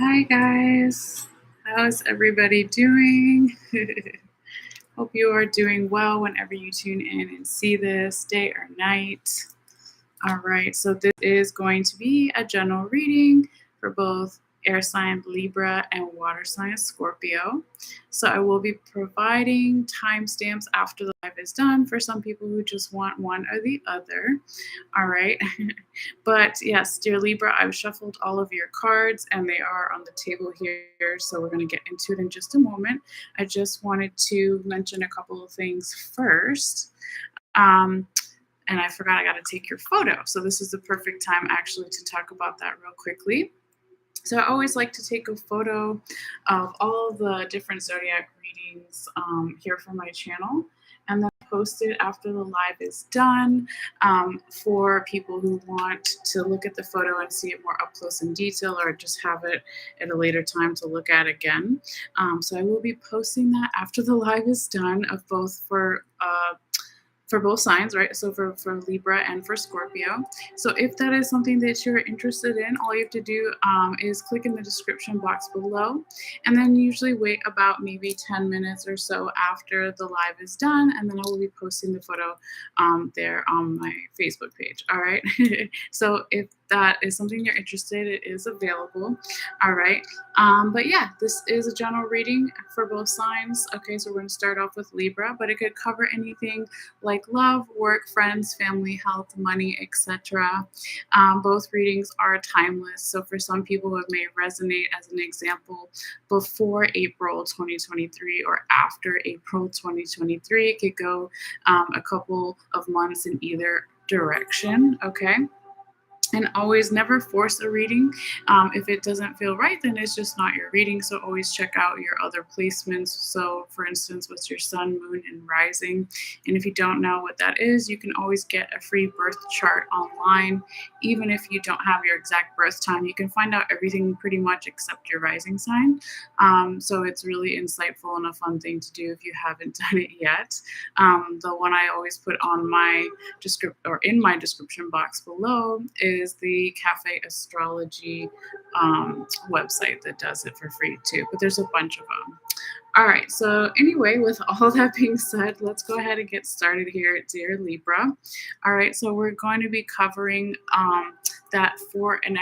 Hi guys, how's everybody doing? Hope you are doing well whenever you tune in and see this, day or night. All right, so this is going to be a general reading for both air sign Libra and water sign Scorpio. So I will be providing timestamps after the live is done for some people who just want one or the other. All right. But yes, dear Libra, I've shuffled all of your cards and they are on the table here. So we're going to get into it in just a moment. I just wanted to mention a couple of things first. And I forgot I got to take your photo. So this is the perfect time actually to talk about that real quickly. So I always like to take a photo of all the different zodiac readings here for my channel and then post it after the live is done for people who want to look at the photo and see it more up close in detail or just have it at a later time to look at again. So I will be posting that after the live is done of both for both signs, right? So for Libra and for Scorpio. So if that is something that you're interested in, all you have to do is click in the description box below and then usually wait about maybe 10 minutes or so after the live is done. And then I will be posting the photo there on my Facebook page. All right. So if that is something you're interested in, it is available. All right. But yeah, this is a general reading for both signs. Okay, so we're going to start off with Libra, but it could cover anything like love, work, friends, family, health, money, etc. Both readings are timeless. So for some people, it may resonate as an example before April 2023 or after April 2023. It could go a couple of months in either direction. Okay. And always never force a reading. If it doesn't feel right, then it's just not your reading. So always check out your other placements. So for instance, what's your sun, moon, and rising? And if you don't know what that is, you can always get a free birth chart online. Even if you don't have your exact birth time, you can find out everything pretty much except your rising sign. So it's really insightful and a fun thing to do if you haven't done it yet. The one I always put on my in my description box below is the Cafe Astrology website that does it for free too, but there's a bunch of them. All right, so anyway, with all that being said, let's go ahead and get started here, dear Libra. All right, so we're going to be covering that 4.5,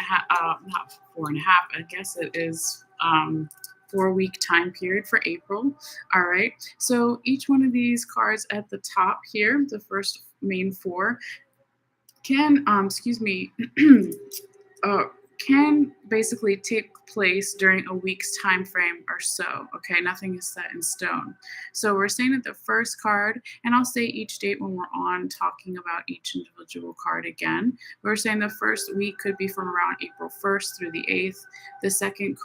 not 4.5, I guess it is 4-week time period for April. All right, so each one of these cards at the top here, the first main four, can can basically take place during a week's time frame or so. Okay, nothing is set in stone. So we're saying that the first card, and I'll say each date when we're on talking about each individual card again. We're saying the first week could be from around April 1st through the 8th. The second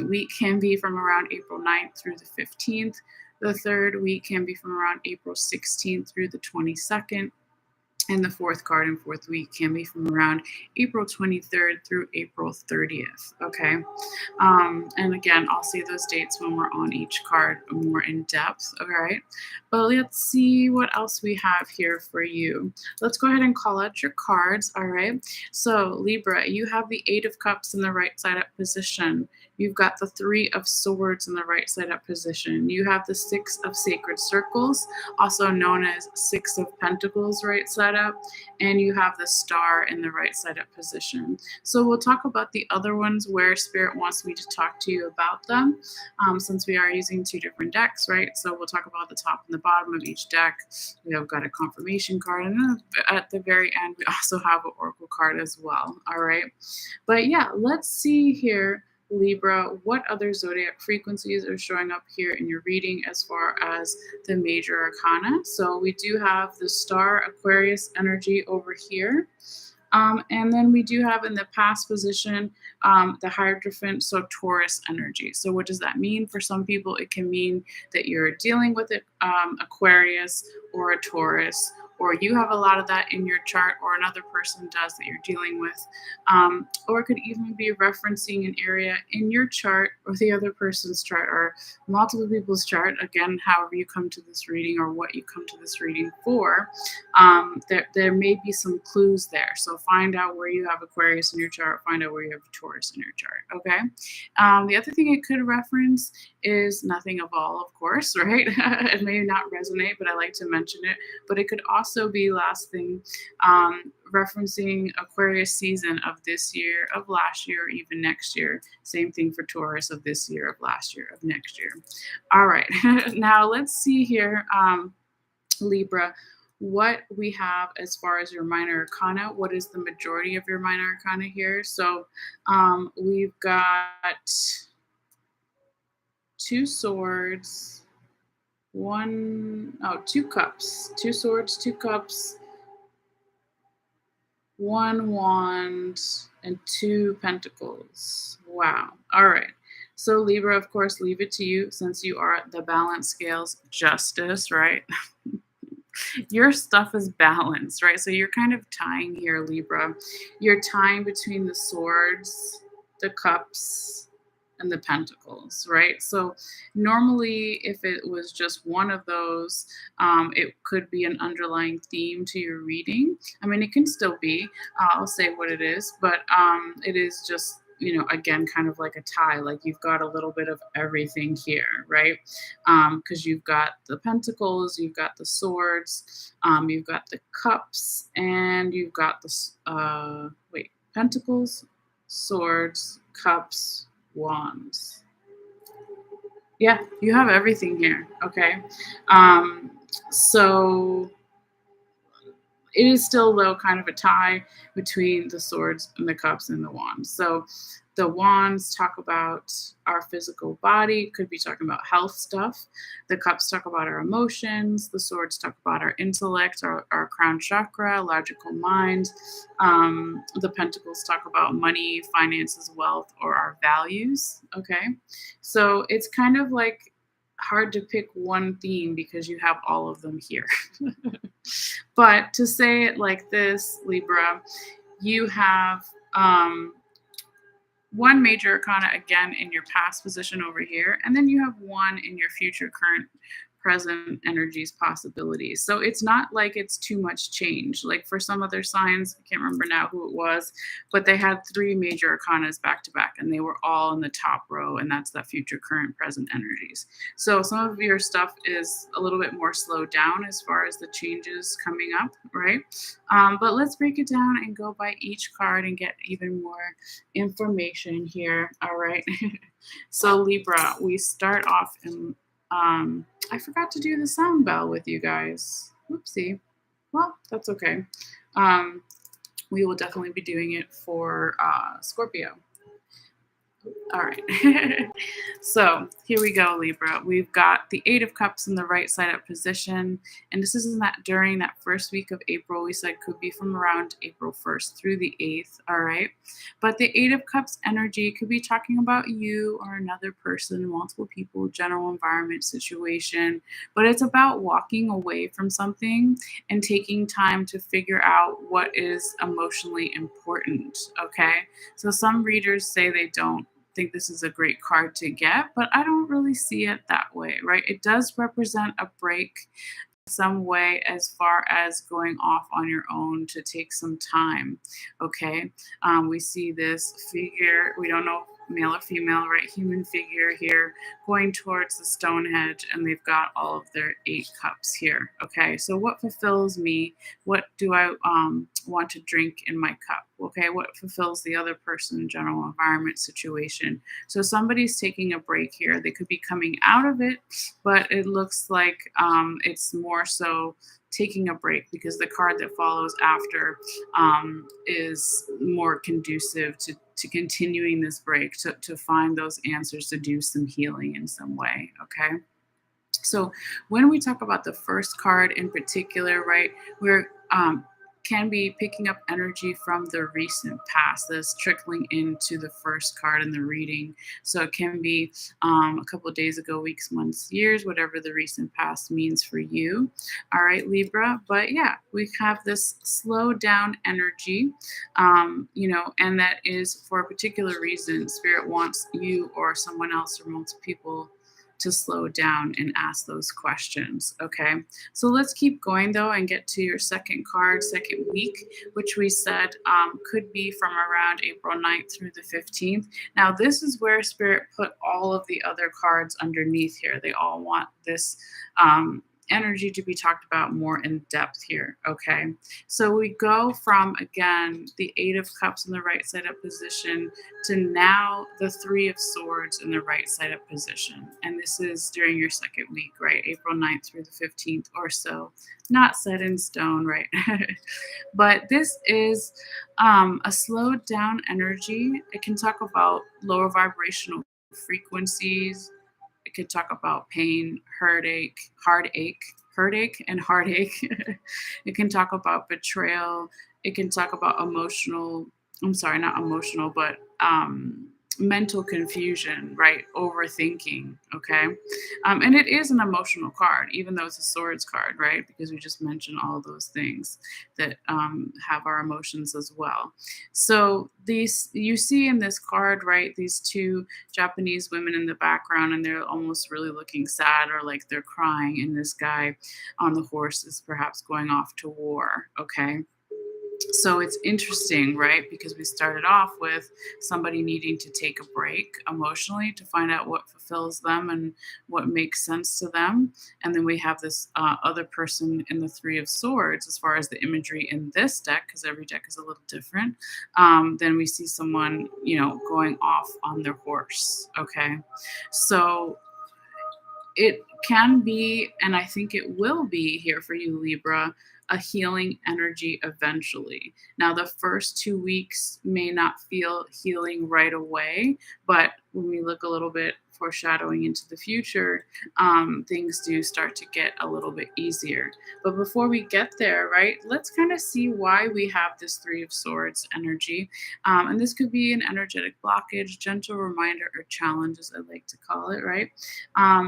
week can be from around April 9th through the 15th. The third week can be from around April 16th through the 22nd. And the fourth card and fourth week can be from around April 23rd through April 30th. Okay. And again, I'll say those dates when we're on each card more in depth. All right. But let's see what else we have here for you. Let's go ahead and call out your cards. All right. So Libra, you have the 8 of Cups in the right side up position. You've got the 3 of Swords in the right side up position. You have the 6 of Sacred Circles, also known as 6 of Pentacles right side up, and you have the Star in the right side up position. So we'll talk about the other ones where Spirit wants me to talk to you about them, since we are using 2 different decks, right? So we'll talk about the top and the bottom of each deck. We have got a confirmation card, and then at the very end, we also have an Oracle card as well. All right. But yeah, let's see here, Libra, what other zodiac frequencies are showing up here in your reading as far as the major arcana. So we do have the Star Aquarius energy over here. And then we do have in the past position the Hierophant, so Taurus energy. So what does that mean? For some people, it can mean that you're dealing with Aquarius or a Taurus, or you have a lot of that in your chart, or another person does that you're dealing with. Or it could even be referencing an area in your chart or the other person's chart or multiple people's chart. Again, however you come to this reading or what you come to this reading for, there may be some clues there. So find out where you have Aquarius in your chart, find out where you have Taurus in your chart, okay? The other thing it could reference is nothing of all, of course, right? It may not resonate, but I like to mention it. But it could also be, last thing, referencing Aquarius season of this year, of last year, or even next year. Same thing for Taurus of this year, of last year, of next year. All right, now let's see here, Libra, what we have as far as your minor arcana. What is the majority of your minor arcana here? So we've got two swords, two cups, two swords, two cups, one wand, and two pentacles. Wow. All right. So Libra, of course, leave it to you since you are the balance scales justice, right? Your stuff is balanced, right? So you're kind of tying here, Libra. You're tying between the swords, the cups, and the pentacles, right? So normally, if it was just one of those, it could be an underlying theme to your reading. I mean, it can still be. I'll say what it is, but it is just, again, kind of like a tie. Like you've got a little bit of everything here, right? Because you've got the pentacles, you've got the swords, you've got the cups, and you've got the pentacles, swords, cups, wands. Yeah, you have everything here. Okay. So it is still, though, kind of a tie between the swords and the cups and the wands. So the wands talk about our physical body, could be talking about health stuff. The cups talk about our emotions. The swords talk about our intellect, our crown chakra, logical mind. The pentacles talk about money, finances, wealth, or our values. Okay. So it's kind of like hard to pick one theme because you have all of them here. But to say it like this, Libra, you have one major arcana again in your past position over here, and then you have one in your future, current, present energies, possibilities. So it's not like it's too much change. Like for some other signs, I can't remember now who it was, but they had three major arcanas back to back, and they were all in the top row, and that's the future, current, present energies. So some of your stuff is a little bit more slowed down as far as the changes coming up, right? But let's break it down and go by each card and get even more information here. All right. So Libra, we start off in I forgot to do the sound bell with you guys. Whoopsie. Well, that's okay. We will definitely be doing it for Scorpio. All right. So here we go, Libra. We've got the Eight of Cups in the right side up position. And this isn't that during that first week of April. We said could be from around April 1st through the 8th. All right. But the Eight of Cups energy could be talking about you or another person, multiple people, general environment, situation. But it's about walking away from something and taking time to figure out what is emotionally important. Okay. So some readers say they don't think this is a great card to get, but I don't really see it that way, right? It does represent a break some way as far as going off on your own to take some time. Okay. We see this figure, we don't know male or female, right? Human figure here going towards the Stonehenge, and they've got all of their 8 cups here. Okay. So what fulfills me? What do I want to drink in my cup? Okay. What fulfills the other person, general environment, situation? So somebody's taking a break here. They could be coming out of it, but it looks like it's more so taking a break, because the card that follows after is more conducive to continuing this break, to find those answers, to do some healing in some way. Okay. So when we talk about the first card in particular, right, we're can be picking up energy from the recent past that's trickling into the first card in the reading. So it can be a couple of days ago, weeks, months, years, whatever the recent past means for you. All right, Libra. But yeah, we have this slow down energy, and that is for a particular reason. Spirit wants you or someone else or multiple people to slow down and ask those questions. Okay. So let's keep going though and get to your second card, second week, which we said could be from around April 9th through the 15th. Now, this is where Spirit put all of the other cards underneath here. They all want this energy to be talked about more in depth here. Okay. So we go from, again, the Eight of Cups in the right side up position to now the Three of Swords in the right side up position. And this is during your second week, right? April 9th through the 15th or so. Not set in stone, right? But this is a slowed down energy. It can talk about lower vibrational frequencies. It could talk about pain, heartache, and heartache. It can talk about betrayal. It can talk about not emotional, but mental confusion, right? Overthinking, okay? And it is an emotional card, even though it's a swords card, right? Because we just mentioned all those things that have our emotions as well. So these, you see in this card, right, these two Japanese women in the background, and they're almost really looking sad or like they're crying, and this guy on the horse is perhaps going off to war, okay? So it's interesting, right? Because we started off with somebody needing to take a break emotionally to find out what fulfills them and what makes sense to them. And then we have this other person in the Three of Swords, as far as the imagery in this deck, because every deck is a little different. Then we see someone, going off on their horse. Okay. So it can be, and I think it will be here for you, Libra, a healing energy eventually. Now, the first 2 weeks may not feel healing right away, but when we look a little bit foreshadowing into the future, things do start to get a little bit easier. But before we get there, right, let's kind of see why we have this Three of Swords energy. And this could be an energetic blockage, gentle reminder, or challenge, as I like to call it, right?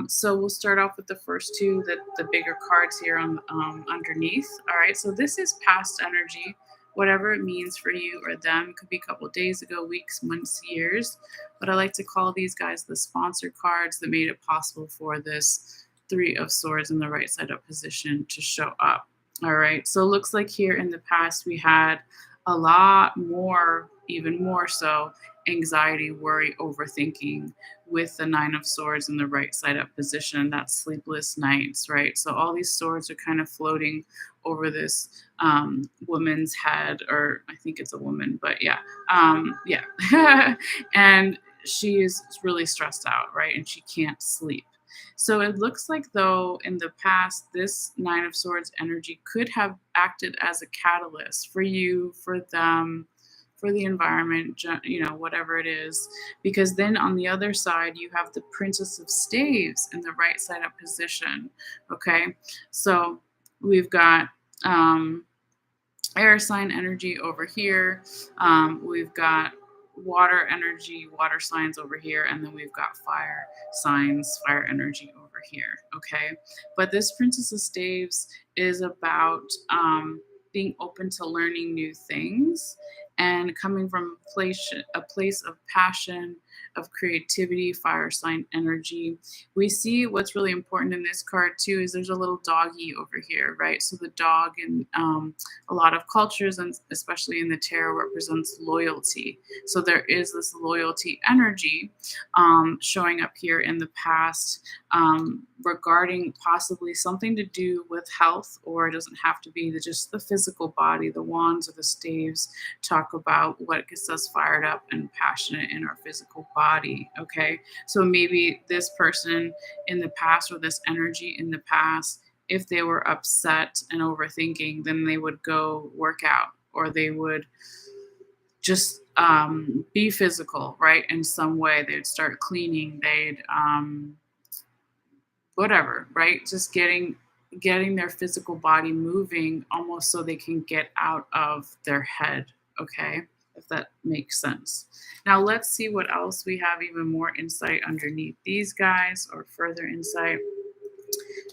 So we'll start off with the first two, the bigger cards here on underneath. All right, so this is past energy, whatever it means for you or them. It could be a couple of days ago, weeks, months, years. But I like to call these guys the sponsor cards that made it possible for this Three of Swords in the right side up position to show up. All right, so it looks like here in the past we had a lot more, even more so, anxiety, worry, overthinking with the Nine of Swords in the right side up position. That's sleepless nights, right? So all these swords are kind of floating over this woman's head, or I think it's a woman, but yeah. And she is really stressed out, right? And she can't sleep. So it looks like, though, in the past, this Nine of Swords energy could have acted as a catalyst for you, for them, for the environment, whatever it is. Because then on the other side, you have the Princess of Staves in the right side up position. Okay. So we've got air sign energy over here. We've got water energy, water signs over here, and then we've got fire signs, fire energy over here. Okay. But this Princess of Staves is about being open to learning new things and coming from a place of passion, of creativity, fire sign energy. We see what's really important in this card too is there's a little doggy over here, right? So the dog in a lot of cultures, and especially in the tarot, represents loyalty. So there is this loyalty energy showing up here in the past, regarding possibly something to do with health, or it doesn't have to be just the physical body. The wands or the staves talk about what gets us fired up and passionate in our physical body. Okay, so maybe this person in the past, or this energy in the past, if they were upset and overthinking, then they would go work out, or they would just be physical, right? In some way, they'd start cleaning, they'd whatever, right? Just getting getting their physical body moving almost so they can get out of their head. Okay, if that makes sense. Now let's see what else we have, even more insight underneath these guys, or further insight.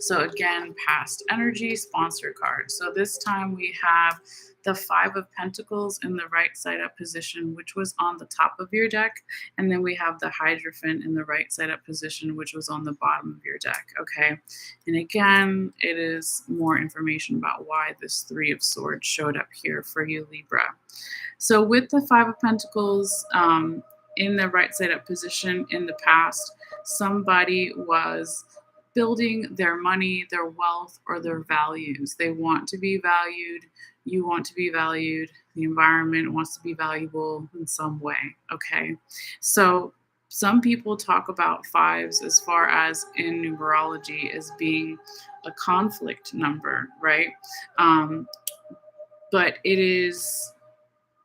So again, past energy sponsor card. So this time we have the Five of Pentacles in the right side up position, which was on the top of your deck. And then we have the Hierophant in the right side up position, which was on the bottom of your deck. Okay. And again, it is more information about why this Three of Swords showed up here for you, Libra. So with the Five of Pentacles in the right side up position in the past, somebody was building their money, their wealth, or their values. They want to be valued. You want to be valued. The environment wants to be valuable in some way. Okay. So some people talk about fives as far as in numerology as being a conflict number, right? But it is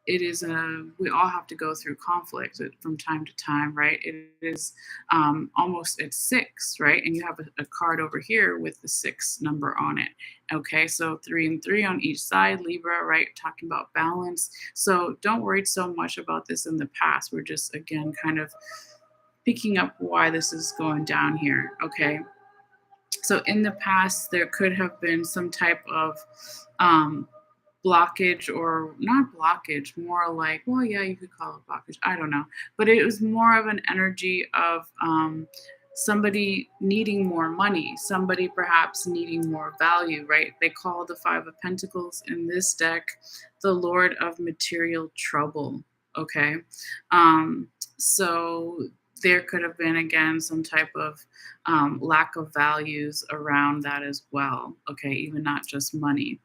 we all have to go through conflict from time to time, right? It is almost at six, right? And you have a card over here with the six number on it. Okay, so 3 and 3 on each side, Libra, right? Talking about balance. So don't worry so much about this in the past. We're just, again, kind of picking up why this is going down here. Okay, so in the past, there could have been some type of um, blockage, or not blockage, more like, well, yeah, you could call it blockage. I don't know. But it was more of an energy of somebody needing more money, somebody perhaps needing more value, right? They call the Five of Pentacles in this deck the Lord of Material Trouble. Okay. So there could have been, again, some type of lack of values around that as well. Okay. Even not just money.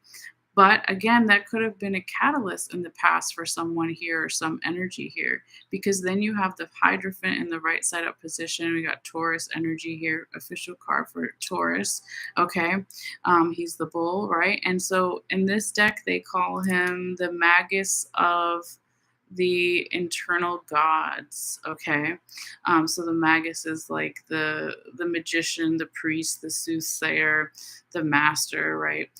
But again, that could have been a catalyst in the past for someone here, or some energy here, because then you have the Hierophant in the right side up position. We got Taurus energy here, official card for Taurus. Okay. He's the bull, right? And so in this deck, they call him the Magus of the internal gods. Okay. So the Magus is like the magician, the priest, the soothsayer, the master, right,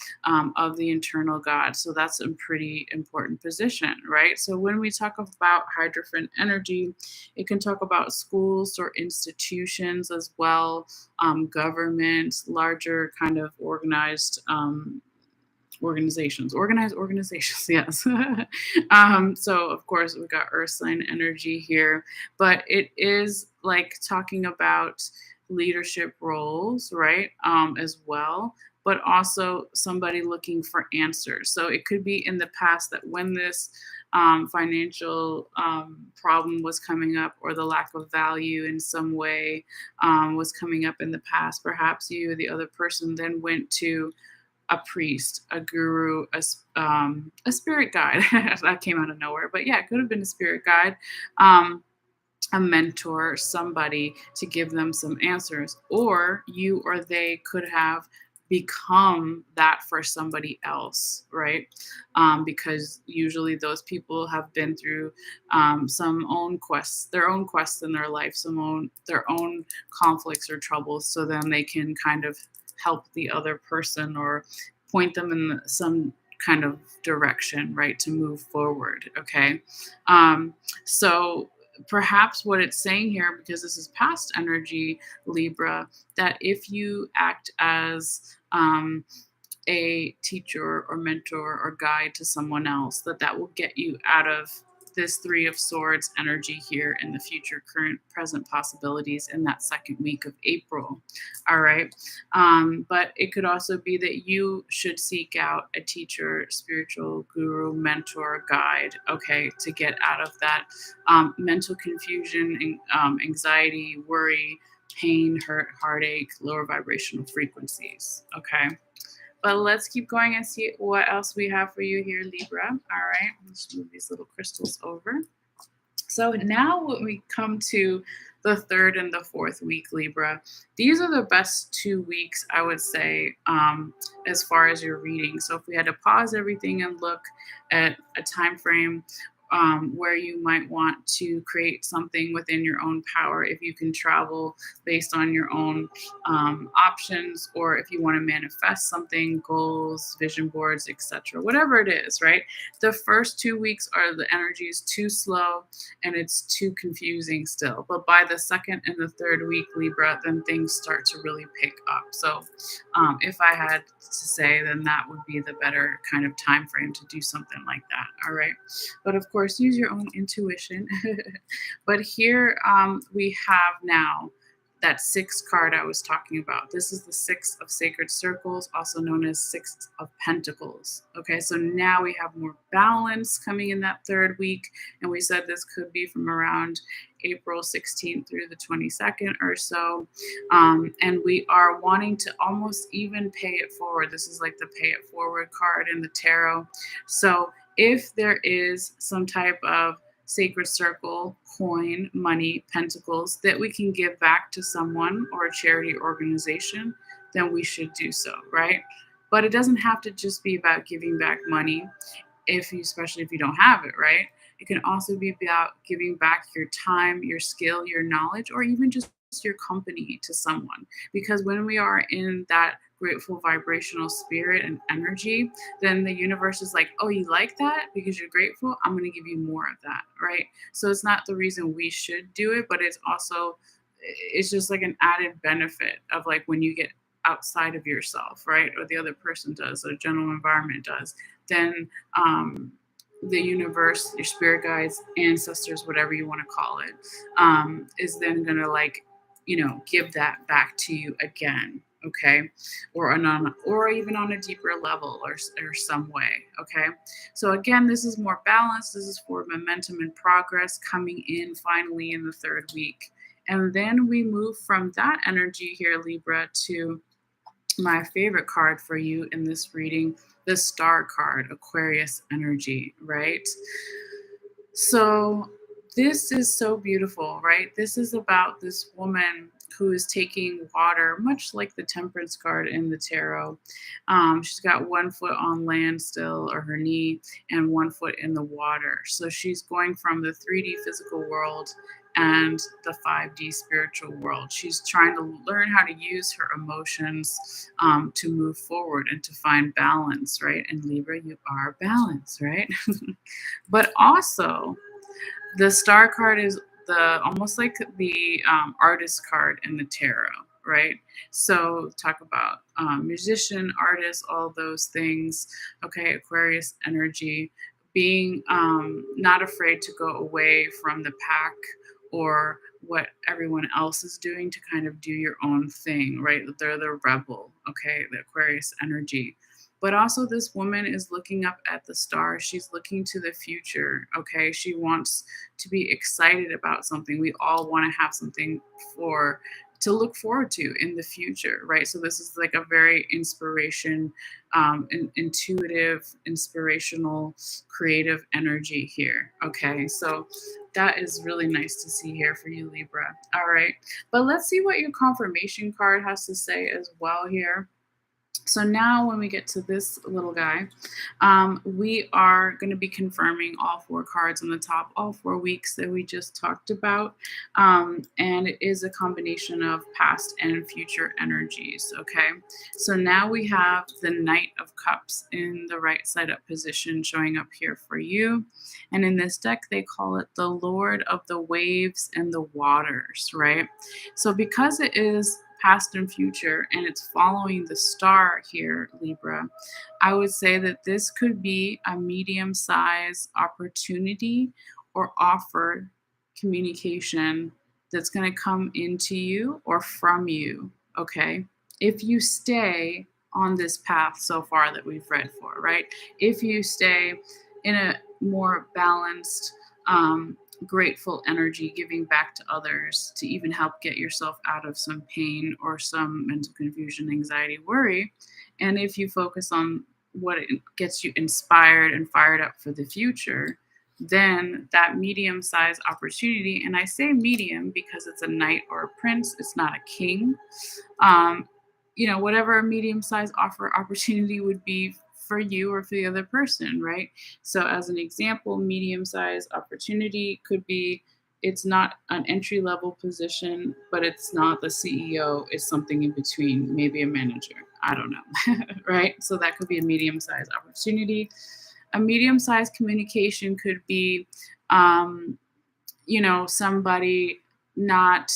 of the internal god. So that's a pretty important position, right? So when we talk about Hierophant energy, it can talk about schools or institutions as well, government, larger kind of organized organized organizations. Yes. So of course we got earth sign energy here, but it is like talking about leadership roles, right? As well, but also somebody looking for answers. So it could be in the past that when this financial problem was coming up, or the lack of value in some way was coming up in the past, perhaps you or the other person then went to a priest, a guru, a spirit guide. That came out of nowhere, but yeah, it could have been a spirit guide, a mentor, somebody to give them some answers, or you or they could have become that for somebody else, right? Because usually those people have been through some own quests, their own quests in their life, their own conflicts or troubles, so then they can kind of help the other person, or point them in some kind of direction, right, to move forward. Okay. So perhaps what it's saying here, because this is past energy, Libra, that if you act as a teacher or mentor or guide to someone else, that will get you out of this Three of Swords energy here in the future, current, present possibilities in that second week of April. All right. But it could also be that you should seek out a teacher, spiritual guru, mentor, guide, okay, to get out of that mental confusion, anxiety, worry, pain, hurt, heartache, lower vibrational frequencies. Okay. But let's keep going and see what else we have for you here, Libra. All right, let's move these little crystals over. So now when we come to the third and the fourth week, Libra, these are the best 2 weeks, I would say, as far as your reading. So if we had to pause everything and look at a time frame, where you might want to create something within your own power if you can travel based on your own options, or if you want to manifest something, goals, vision boards, etc. Whatever it is, right? The first 2 weeks are the energy is too slow and it's too confusing still. But by the second and the third week, Libra, then things start to really pick up. So if I had to say, then that would be the better kind of time frame to do something like that. All right. But of course, use your own intuition. But here we have now that sixth card I was talking about. This is the Six of Sacred Circles, also known as Six of Pentacles. Okay, so now we have more balance coming in that third week. And we said this could be from around April 16th through the 22nd or so. And we are wanting to almost even pay it forward. This is like the pay it forward card in the tarot. So if there is some type of sacred circle, coin, money, pentacles that we can give back to someone or a charity organization, then we should do so, right? But it doesn't have to just be about giving back money, especially if you don't have it, right? It can also be about giving back your time, your skill, your knowledge, or even just your company to someone. Because when we are in that grateful vibrational spirit and energy, then the universe is like, oh, you like that because you're grateful? I'm going to give you more of that, right? So it's not the reason we should do it, but it's just like an added benefit of like when you get outside of yourself, right? Or the other person does, or the general environment does, then the universe, your spirit guides, ancestors, whatever you want to call it, is then going to give that back to you again. Okay, or even on a deeper level, or some way. Okay, so again, this is more balanced. This is for momentum and progress coming in finally in the third week, and then we move from that energy here, Libra, to my favorite card for you in this reading, the Star card, Aquarius energy, right? So this is so beautiful, right? This is about this woman who is taking water, much like the Temperance card in the tarot. She's got 1 foot on land still, or her knee, and 1 foot in the water. So she's going from the 3D physical world and the 5D spiritual world. She's trying to learn how to use her emotions to move forward and to find balance, right? And Libra, you are balance, right? But also, the Star card is the almost like the artist card in the tarot, right? So talk about musician, artist, all those things. Okay, Aquarius energy, being not afraid to go away from the pack or what everyone else is doing to kind of do your own thing, right? They're the rebel, okay, the Aquarius energy. But also, this woman is looking up at the stars. She's looking to the future. Okay. She wants to be excited about something. We all want to have something to look forward to in the future, right? So this is like a very intuitive, inspirational, creative energy here. Okay. So that is really nice to see here for you, Libra. All right. But let's see what your confirmation card has to say as well here. So now when we get to this little guy, we are going to be confirming all 4 cards on the top, all 4 weeks that we just talked about. And it is a combination of past and future energies. Okay. So now we have the Knight of Cups in the right side up position showing up here for you. And in this deck, they call it the Lord of the Waves and the Waters, right? So because it is past and future, and it's following the star here, Libra, I would say that this could be a medium-sized opportunity or offer communication that's going to come into you or from you, okay? If you stay on this path so far that we've read for, right? If you stay in a more balanced, grateful energy, giving back to others to even help get yourself out of some pain or some mental confusion, anxiety, worry. And if you focus on what gets you inspired and fired up for the future, then that medium-sized opportunity, and I say medium because it's a knight or a prince, it's not a king. Whatever a medium-sized opportunity would be for you or for the other person, right? So, as an example, medium sized opportunity could be it's not an entry level position, but it's not the CEO, it's something in between, maybe a manager. I don't know, right? So, that could be a medium sized opportunity. A medium sized communication could be, um, somebody not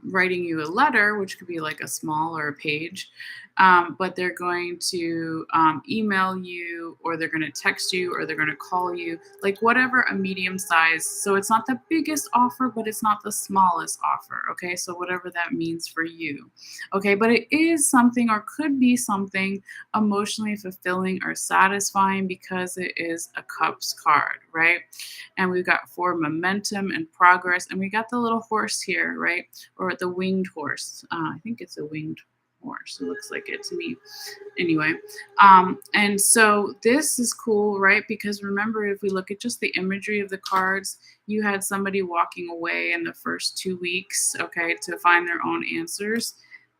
writing you a letter, which could be like a small or a page, but they're going to email you, or they're going to text you, or they're going to call you, like whatever a medium size. So it's not the biggest offer, but it's not the smallest offer. Okay. So whatever that means for you. Okay. But it is something, or could be something emotionally fulfilling or satisfying, because it is a cups card, right? And we've got for momentum and progress, and we got the little horse here, right? Or the winged horse. I think it's a winged horse. It looks like it to me. Anyway, and so this is cool, right? Because remember, if we look at just the imagery of the cards, you had somebody walking away in the first 2 weeks, okay, to find their own answers,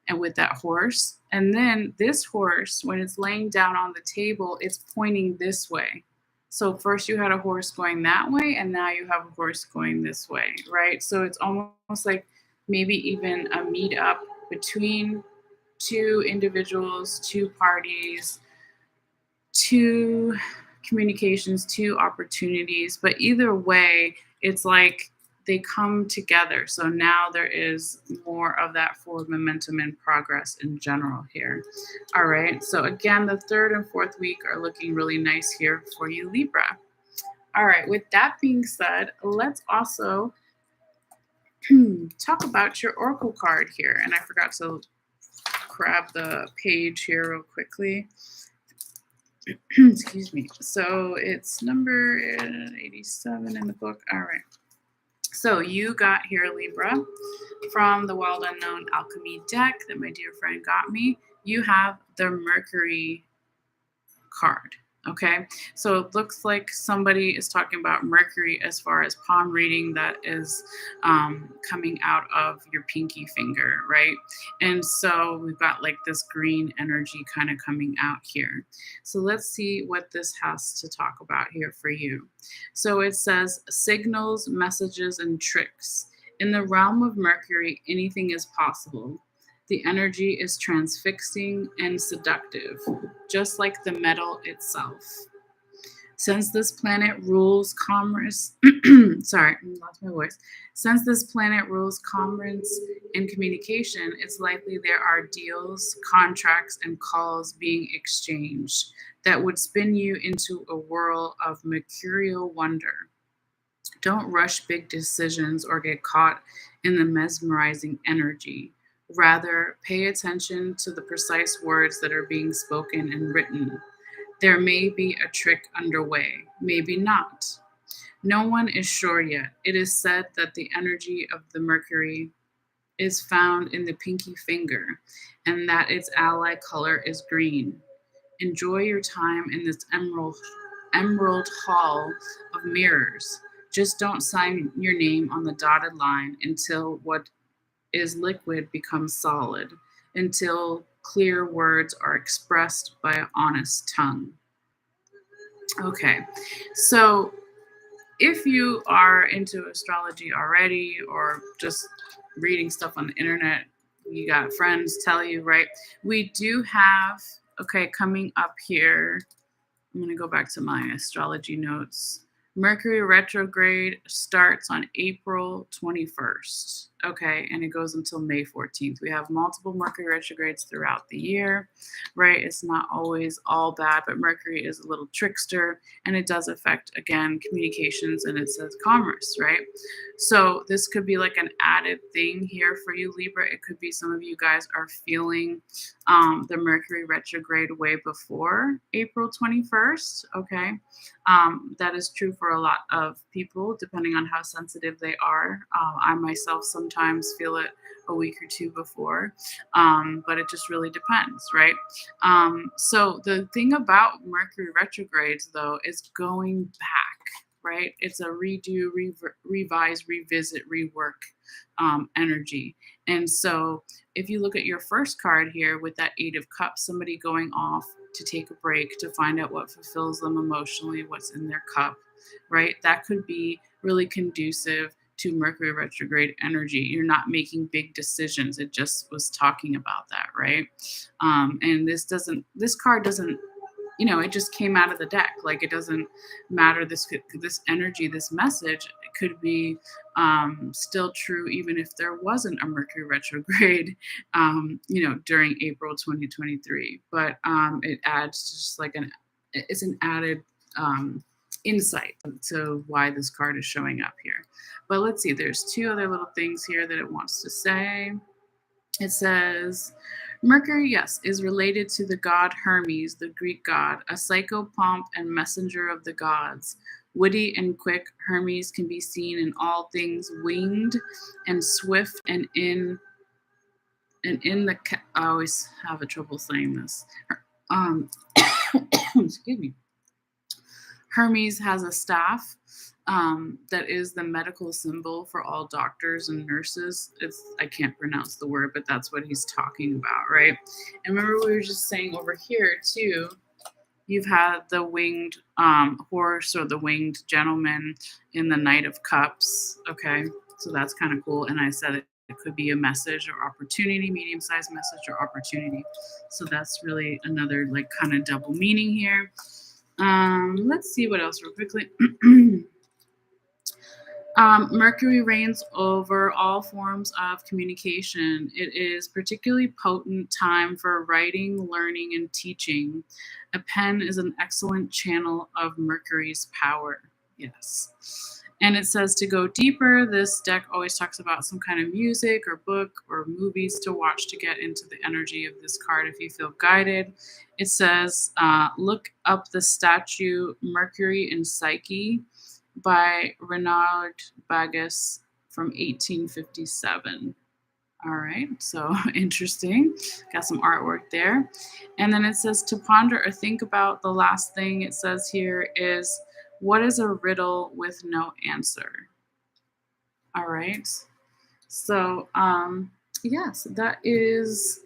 and with that horse. And then this horse, when it's laying down on the table, it's pointing this way. So first you had a horse going that way, and now you have a horse going this way, right? So it's almost like maybe even a meetup between two individuals, two parties, two communications, two opportunities. But either way, it's like they come together. So now there is more of that forward momentum and progress in general here. All right. So again, the third and fourth week are looking really nice here for you, Libra. All right. With that being said, let's also talk about your Oracle card here. And I forgot to grab the page here real quickly. Excuse me. So it's number 87 in the book. All right. So you got here, Libra, from the Wild Unknown Alchemy deck that my dear friend got me. You have the Mercury card. Okay, so it looks like somebody is talking about Mercury as far as palm reading that is coming out of your pinky finger, right? And so we've got like this green energy kind of coming out here. So let's see what this has to talk about here for you. So it says signals, messages, and tricks. In the realm of Mercury, anything is possible. The energy is transfixing and seductive, just like the metal itself. Since this planet rules commerce, sorry, I lost my voice. Since this planet rules commerce and communication, it's likely there are deals, contracts, and calls being exchanged that would spin you into a whirl of mercurial wonder. Don't rush big decisions or get caught in the mesmerizing energy. Rather, pay attention to the precise words that are being spoken and written. There may be a trick underway, maybe not. No one is sure yet. It is said that the energy of the Mercury is found in the pinky finger, and that its ally color is green. Enjoy your time in this emerald hall of mirrors. Just don't sign your name on the dotted line until what is liquid becomes solid, until clear words are expressed by an honest tongue. Okay, so if you are into astrology already, or just reading stuff on the internet, you got friends tell you, right? We do have, okay, coming up here, I'm going to go back to my astrology notes. Mercury retrograde starts on April 21st, okay, and it goes until May 14th. We have multiple Mercury retrogrades throughout the year, right? It's not always all bad, but Mercury is a little trickster, and it does affect, again, communications, and it says commerce, right? So this could be like an added thing here for you, Libra. It could be some of you guys are feeling the Mercury retrograde way before April 21st, okay? That is true for a lot of people, depending on how sensitive they are. I myself sometimes feel it a week or two before, but it just really depends, right? So the thing about Mercury retrogrades, though, is going back, right? It's a redo, revise, revisit, rework energy. And so if you look at your first card here with that Eight of Cups, somebody going off to take a break, to find out what fulfills them emotionally, what's in their cup, right? That could be really conducive to Mercury retrograde energy. You're not making big decisions. It just was talking about that, right? And this card doesn't, it just came out of the deck. Like, it doesn't matter. This energy, this message, it could be still true even if there wasn't a Mercury retrograde, during April 2023. But it adds just like it's an added insight to why this card is showing up here. But let's see. There's two other little things here that it wants to say. It says, Mercury, yes, is related to the god Hermes, the Greek god, a psychopomp and messenger of the gods. Witty and quick, Hermes can be seen in all things winged and swift and in the. I always have a trouble saying this. Excuse me. Hermes has a staff that is the medical symbol for all doctors and nurses. I can't pronounce the word, but that's what he's talking about, right? And remember, we were just saying over here too, you've had the winged horse or the winged gentleman in the Knight of Cups. Okay, so that's kind of cool. And I said it could be a message or opportunity, medium-sized message or opportunity. So that's really another like kind of double meaning here. Let's see what else real quickly. Mercury reigns over all forms of communication. It is particularly potent time for writing, learning, and teaching. A pen is an excellent channel of Mercury's power. Yes. And it says to go deeper, this deck always talks about some kind of music or book or movies to watch to get into the energy of this card if you feel guided. It says, look up the statue Mercury and Psyche by Renard Bagus from 1857. All right, so interesting. Got some artwork there. And then it says to ponder or think about. The last thing it says here is, what is a riddle with no answer? All right. So, yes, that is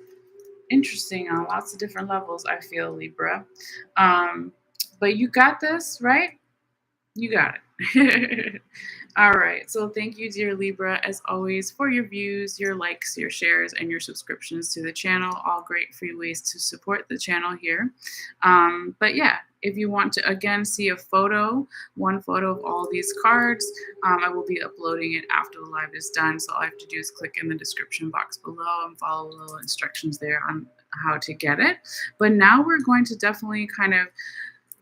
interesting on lots of different levels, I feel, Libra. But you got this, right? You got it. All right. So thank you, dear Libra, as always, for your views, your likes, your shares, and your subscriptions to the channel. All great free ways to support the channel here. But yeah, if you want to, again, see one photo of all these cards, I will be uploading it after the live is done. So all I have to do is click in the description box below and follow the little instructions there on how to get it. But now we're going to definitely kind of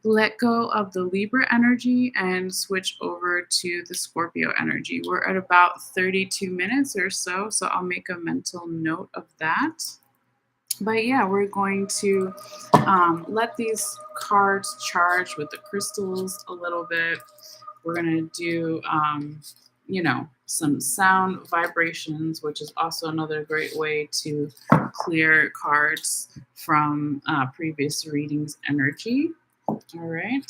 let go of the Libra energy and switch over to the Scorpio energy. We're at about 32 minutes or so, so I'll make a mental note of that. But yeah, we're going to let these cards charge with the crystals a little bit. We're going to do, some sound vibrations, which is also another great way to clear cards from previous readings' energy. All right.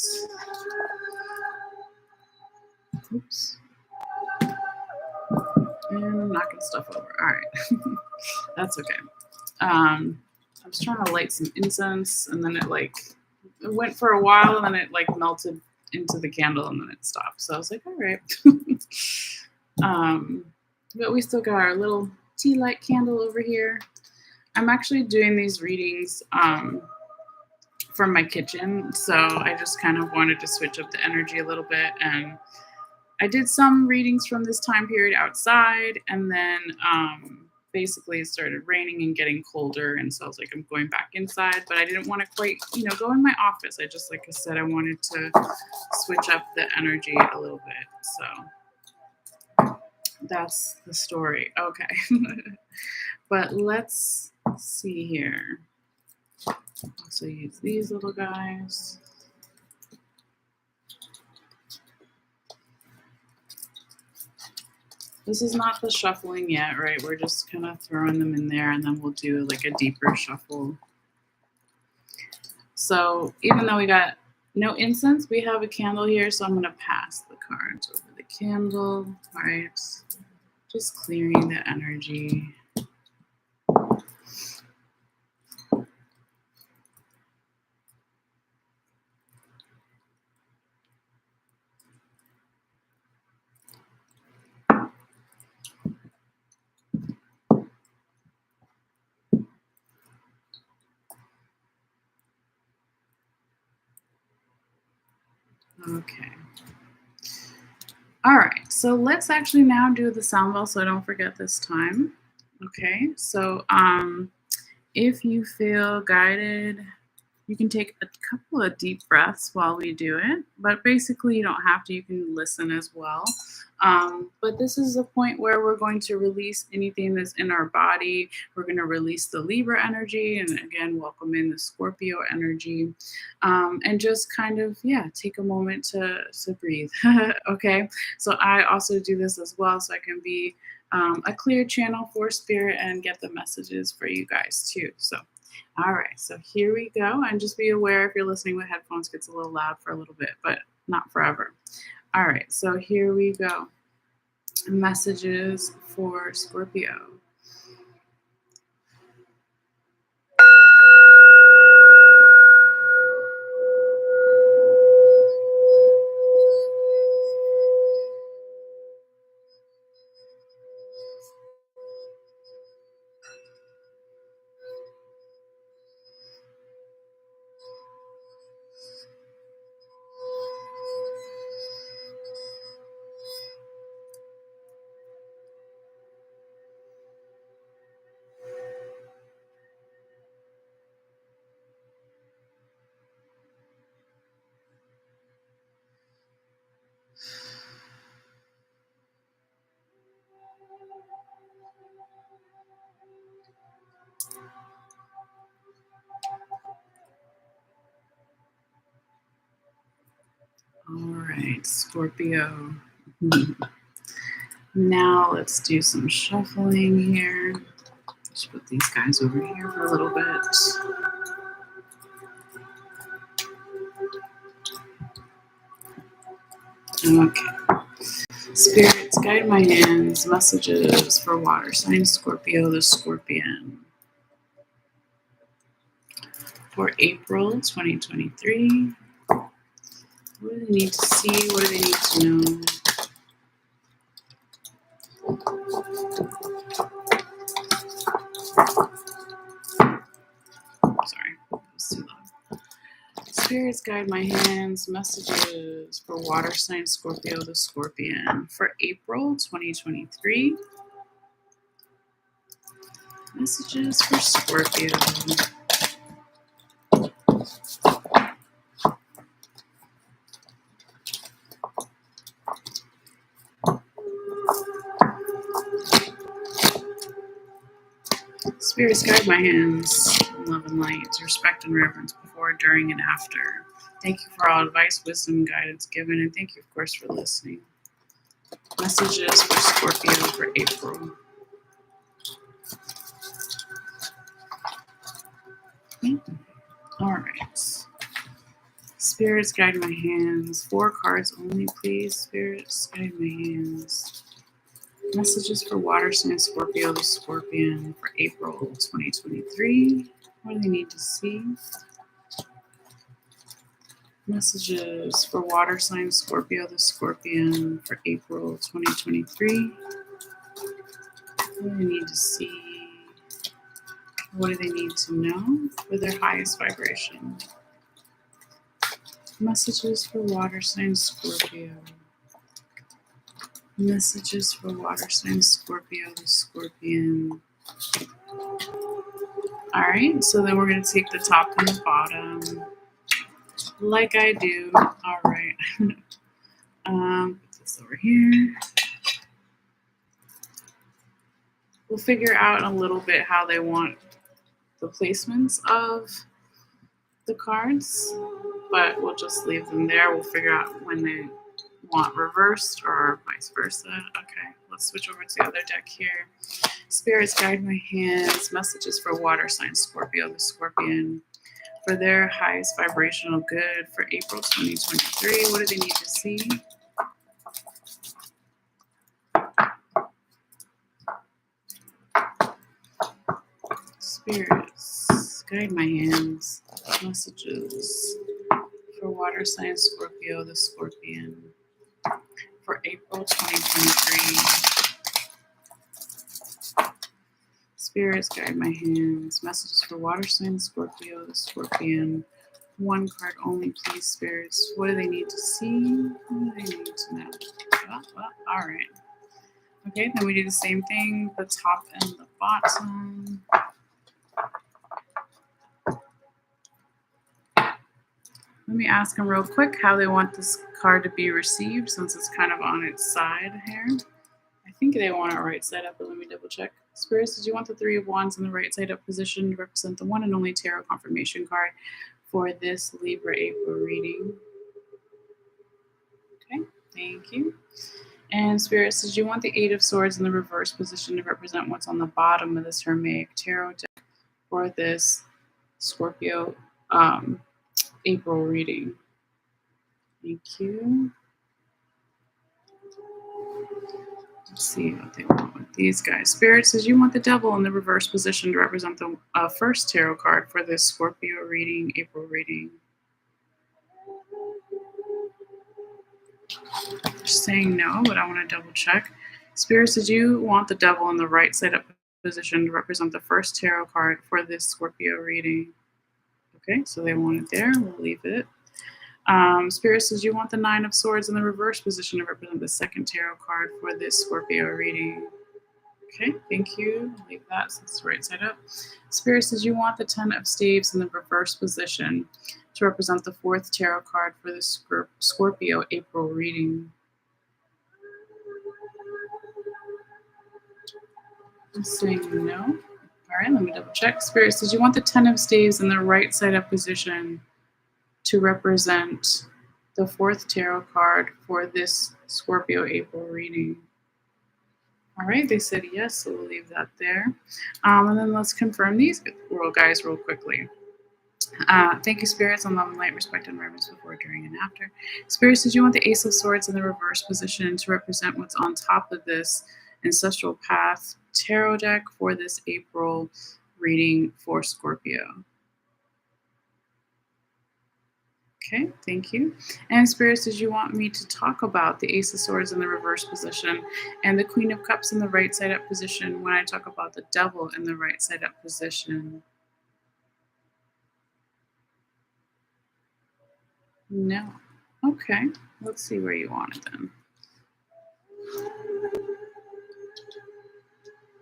Oops. And I'm knocking stuff over. All right. That's okay. I was trying to light some incense, and then it went for a while, and then it melted into the candle, and then it stopped. So I was like, all right. But we still got our little tea light candle over here. I'm actually doing these readings from my kitchen, so I just kind of wanted to switch up the energy a little bit, and I did some readings from this time period outside, and then basically it started raining and getting colder, and so I was like, I'm going back inside, but I didn't want to quite go in my office. I just, like I said, I wanted to switch up the energy a little bit. So that's the story. Okay. But let's see here. Also use these little guys. This is not the shuffling yet, right? We're just kind of throwing them in there, and then we'll do like a deeper shuffle. So even though we got no incense, we have a candle here, so I'm going to pass the cards over the candle. All right. Just clearing the energy. Okay. All right, so let's actually now do the sound bell so I don't forget this time. Okay, so if you feel guided, you can take a couple of deep breaths while we do it, but basically you don't have to, you can listen as well. But this is a point where we're going to release anything that's in our body. We're going to release the Libra energy and again, welcome in the Scorpio energy. And just kind of, yeah, take a moment to breathe. Okay, so I also do this as well so I can be a clear channel for spirit and get the messages for you guys too. So all right, so here we go. And just be aware if you're listening with headphones, it gets a little loud for a little bit, but not forever. All right, so here we go. Messages for Scorpio. All right, Scorpio. Now let's do some shuffling here. Just put these guys over here for a little bit. Okay. Spirits, guide my hands. Messages for water sign Scorpio, the Scorpion. For April 2023. What do they need to see? What do they need to know? Sorry, that was too loud. Spirits guide my hands. Messages for water sign Scorpio, the Scorpion. For April 2023. Messages for Scorpio. Spirits guide my hands. Love and light, respect and reverence before, during, and after. Thank you for all advice, wisdom, and guidance given, and thank you, of course, for listening. Messages for Scorpio for April. All right. Spirits guide my hands. 4 cards only, please. Spirits guide my hands. Messages for water sign Scorpio, the Scorpion for April 2023. What do they need to see? Messages for water sign Scorpio, the Scorpion for April 2023. What do they need to see? What do they need to know for their highest vibration? Messages for water sign Scorpio. Messages for water sign Scorpio, the Scorpion. All right, so then we're going to take the top and the bottom like I do. All right. Put this over here. We'll figure out a little bit how they want the placements of the cards, but we'll just leave them there. We'll figure out when they want reversed or vice versa. Okay, let's switch over to the other deck here. Spirits guide my hands. Messages for water sign Scorpio, the Scorpion. For their highest vibrational good for April 2023. What do they need to see? Spirits, guide my hands. Messages for water sign Scorpio, the Scorpion. For April 2023. Spirits, guide my hands. Messages for water sign Scorpio, the Scorpion. One card only, please, spirits. What do they need to see? What do they need to know? All right. Okay, then we do the same thing, the top and the bottom. Let me ask them real quick how they want this card to be received, since it's kind of on its side here. I think they want it right side up, but let me double check. Spirits, did you want the Three of Wands in the right side up position to represent the one and only tarot confirmation card for this Libra April reading? Okay, thank you. And Spirits, did you want the Eight of Swords in the reverse position to represent what's on the bottom of this Hermaic tarot deck for this Scorpio April reading? Thank you. Let's see what they want with these guys. Spirits, did you want the Devil in the reverse position to represent the first tarot card for this Scorpio reading, April reading? Just saying no, but I want to double check. Spirits, did you want the Devil in the right side up position to represent the first tarot card for this Scorpio reading? Okay, so they want it there. We'll leave it. Spirits, did you want the Nine of Swords in the reverse position to represent the second tarot card for this Scorpio reading? Okay, thank you. I'll leave that since it's right side up. Spirits, did you want the Ten of Staves in the reverse position to represent the fourth tarot card for the Scorpio April reading? I'm saying no. All right, let me double check. Spirits, did you want the Ten of Staves in the right side up position to represent the fourth tarot card for this Scorpio April reading? All right, they said yes, so we'll leave that there. And then let's confirm these guys real quickly. Thank you, Spirits, on love and light, respect and reverence before, during, and after. Spirits, did you want the Ace of Swords in the reverse position to represent what's on top of this Ancestral Path tarot deck for this April reading for Scorpio? Okay, thank you. And Spirits, did you want me to talk about the Ace of Swords in the reverse position and the Queen of Cups in the right side up position when I talk about the Devil in the right side up position? No. Okay, let's see where you want it then.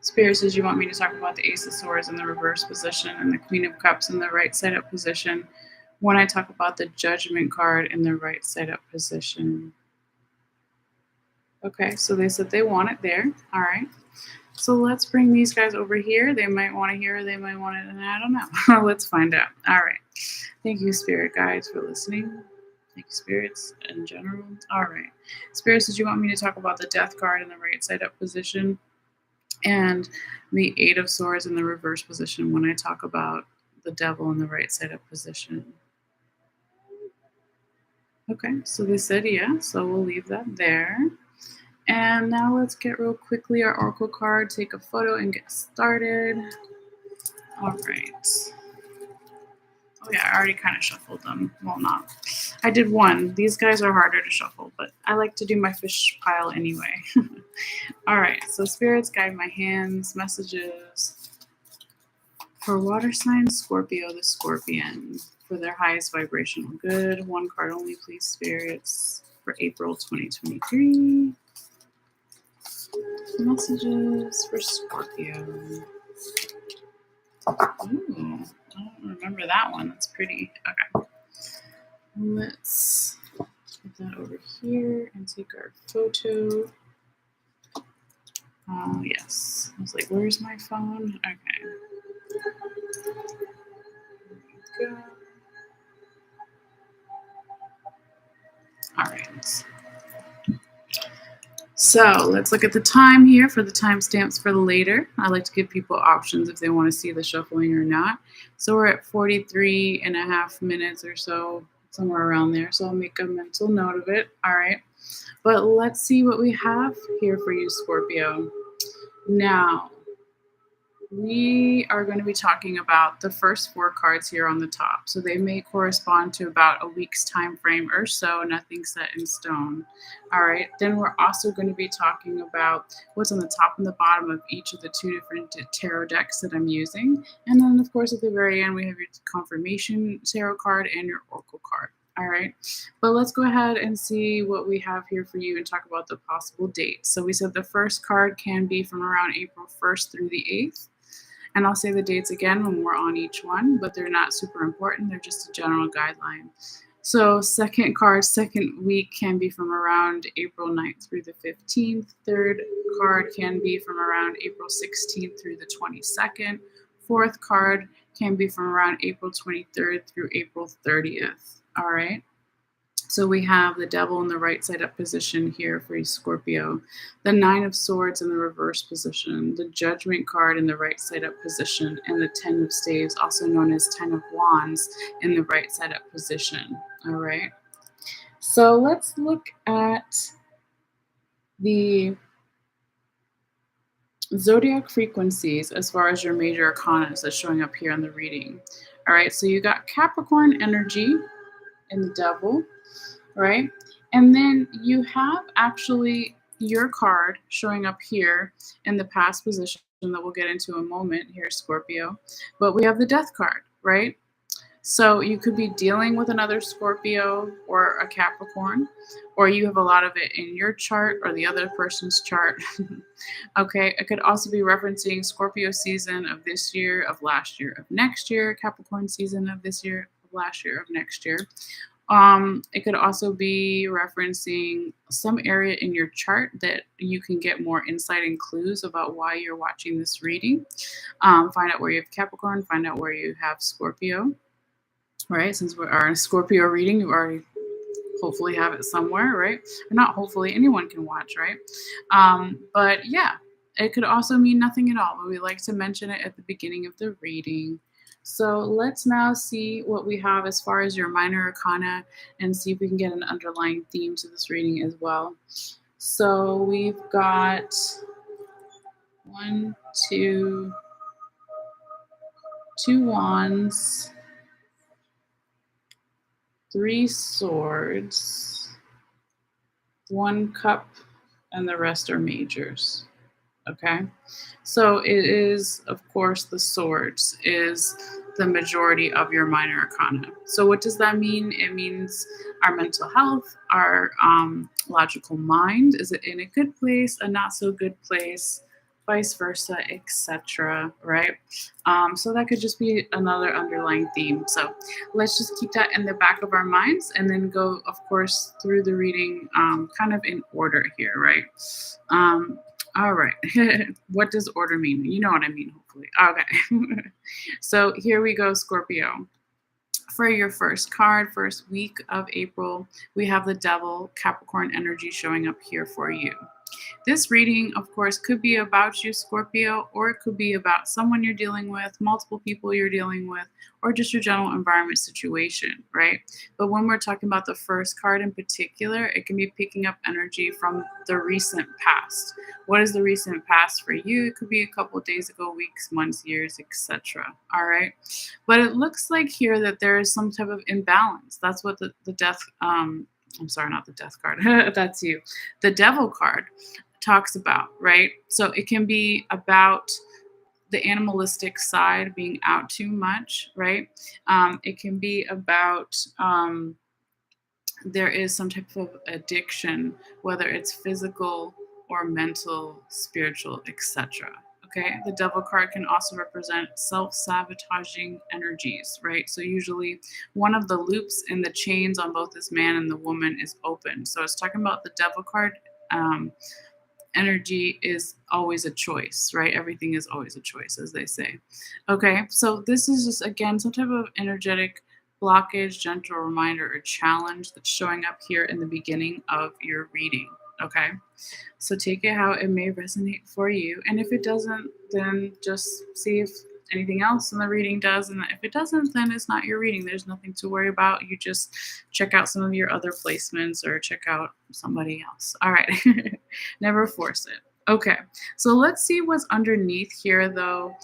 Spirits, did you want me to talk about the Ace of Swords in the reverse position and the Queen of Cups in the right side up position when I talk about the Judgment card in the right side up position? Okay, so they said they want it there. All right. So let's bring these guys over here. They might want to hear, they might want it, and I don't know. Let's find out. All right. Thank you, Spirit guides, for listening. Thank you, Spirits, in general. All right. Spirits, did you want me to talk about the Death card in the right side up position and the Eight of Swords in the reverse position when I talk about the Devil in the right side up position? Okay, so they said yeah, so we'll leave that there. And now let's get real quickly our Oracle card, take a photo, and get started. All right. Oh yeah, I already kind of shuffled them. Well, not. I did one. These guys are harder to shuffle, but I like to do my fish pile anyway. All right, so Spirits, guide my hands, messages for water sign Scorpio the Scorpion for their highest vibrational good. One card only, please, Spirits, for April 2023. Messages for Scorpio. Ooh, I don't remember that one. That's pretty. Okay. Let's put that over here and take our photo. Oh, yes. I was like, where's my phone? Okay. There we go. All right. So let's look at the time here for the timestamps for the later. I like to give people options if they want to see the shuffling or not. So we're at 43 and a half minutes or so, somewhere around there. So I'll make a mental note of it. All right. But let's see what we have here for you, Scorpio. Now, We are going to be talking about the first four cards here on the top. So they may correspond to about a week's time frame or so, nothing set in stone. All right. Then we're also going to be talking about what's on the top and the bottom of each of the two different tarot decks that I'm using. And then, of course, at the very end, we have your confirmation tarot card and your oracle card. All right. But let's go ahead and see what we have here for you and talk about the possible dates. So we said the first card can be from around April 1st through the 8th. And I'll say the dates again when we're on each one, but they're not super important. They're just a general guideline. So second card, second week can be from around April 9th through the 15th. Third card can be from around April 16th through the 22nd. Fourth card can be from around April 23rd through April 30th. All right. So we have the devil in the right side up position here for you, Scorpio. The nine of swords in the reverse position. The judgment card in the right side up position. And the 10 of staves, also known as 10 of wands, in the right side up position. All right. So let's look at the zodiac frequencies as far as your major arcana that's showing up here on the reading. All right. So you got Capricorn energy in the devil. Right? And then you have actually your card showing up here in the past position that we'll get into in a moment here, Scorpio. But we have the death card, right? So you could be dealing with another Scorpio or a Capricorn, or you have a lot of it in your chart or the other person's chart. Okay, it could also be referencing Scorpio season of this year, of last year, of next year, Capricorn season of this year, of last year, of next year. It could also be referencing some area in your chart that you can get more insight and clues about why you're watching this reading. Find out where you have Capricorn, find out where you have Scorpio, right? Since we are in a Scorpio reading, you already hopefully have it somewhere, right? Or not hopefully, anyone can watch, right? But yeah, it could also mean nothing at all, but we like to mention it at the beginning of the reading. So let's now see what we have as far as your minor arcana and see if we can get an underlying theme to this reading as well. So we've got 1, 2, 2 wands, 3 swords, 1 cup, and the rest are majors. Okay, so it is, of course, the swords is the majority of your minor arcana. So what does that mean? It means our mental health, our logical mind. Is it in a good place, a not so good place, vice versa, etc. Right? So that could just be another underlying theme. So let's just keep that in the back of our minds and then go, of course, through the reading kind of in order here, right? All right. What does order mean? You know what I mean, hopefully. Okay. So here we go, Scorpio. For your first card, first week of April, we have the devil, Capricorn energy showing up here for you. This reading, of course, could be about you, Scorpio, or it could be about someone you're dealing with, multiple people you're dealing with, or just your general environment situation, right? But when we're talking about the first card in particular, it can be picking up energy from the recent past. What is the recent past for you? It could be a couple of days ago, weeks, months, years, etc. All right. But it looks like here that there is some type of imbalance. That's what the death, I'm sorry, not the death card. That's you. The devil card talks about, right? So it can be about the animalistic side being out too much, right? It can be about there is some type of addiction, whether it's physical or mental, spiritual, etc. Okay, the devil card can also represent self-sabotaging energies, right? So usually one of the loops in the chains on both this man and the woman is open. So it's talking about the devil card. Energy is always a choice, right? Everything is always a choice, as they say. Okay, so this is just, again, some type of energetic blockage, gentle reminder, or challenge that's showing up here in the beginning of your reading. Okay, so take it how it may resonate for you. And if it doesn't, then just see if anything else in the reading does. And if it doesn't, then it's not your reading. There's nothing to worry about. You just check out some of your other placements or check out somebody else. All right. Never force it. Okay, so let's see what's underneath here, though,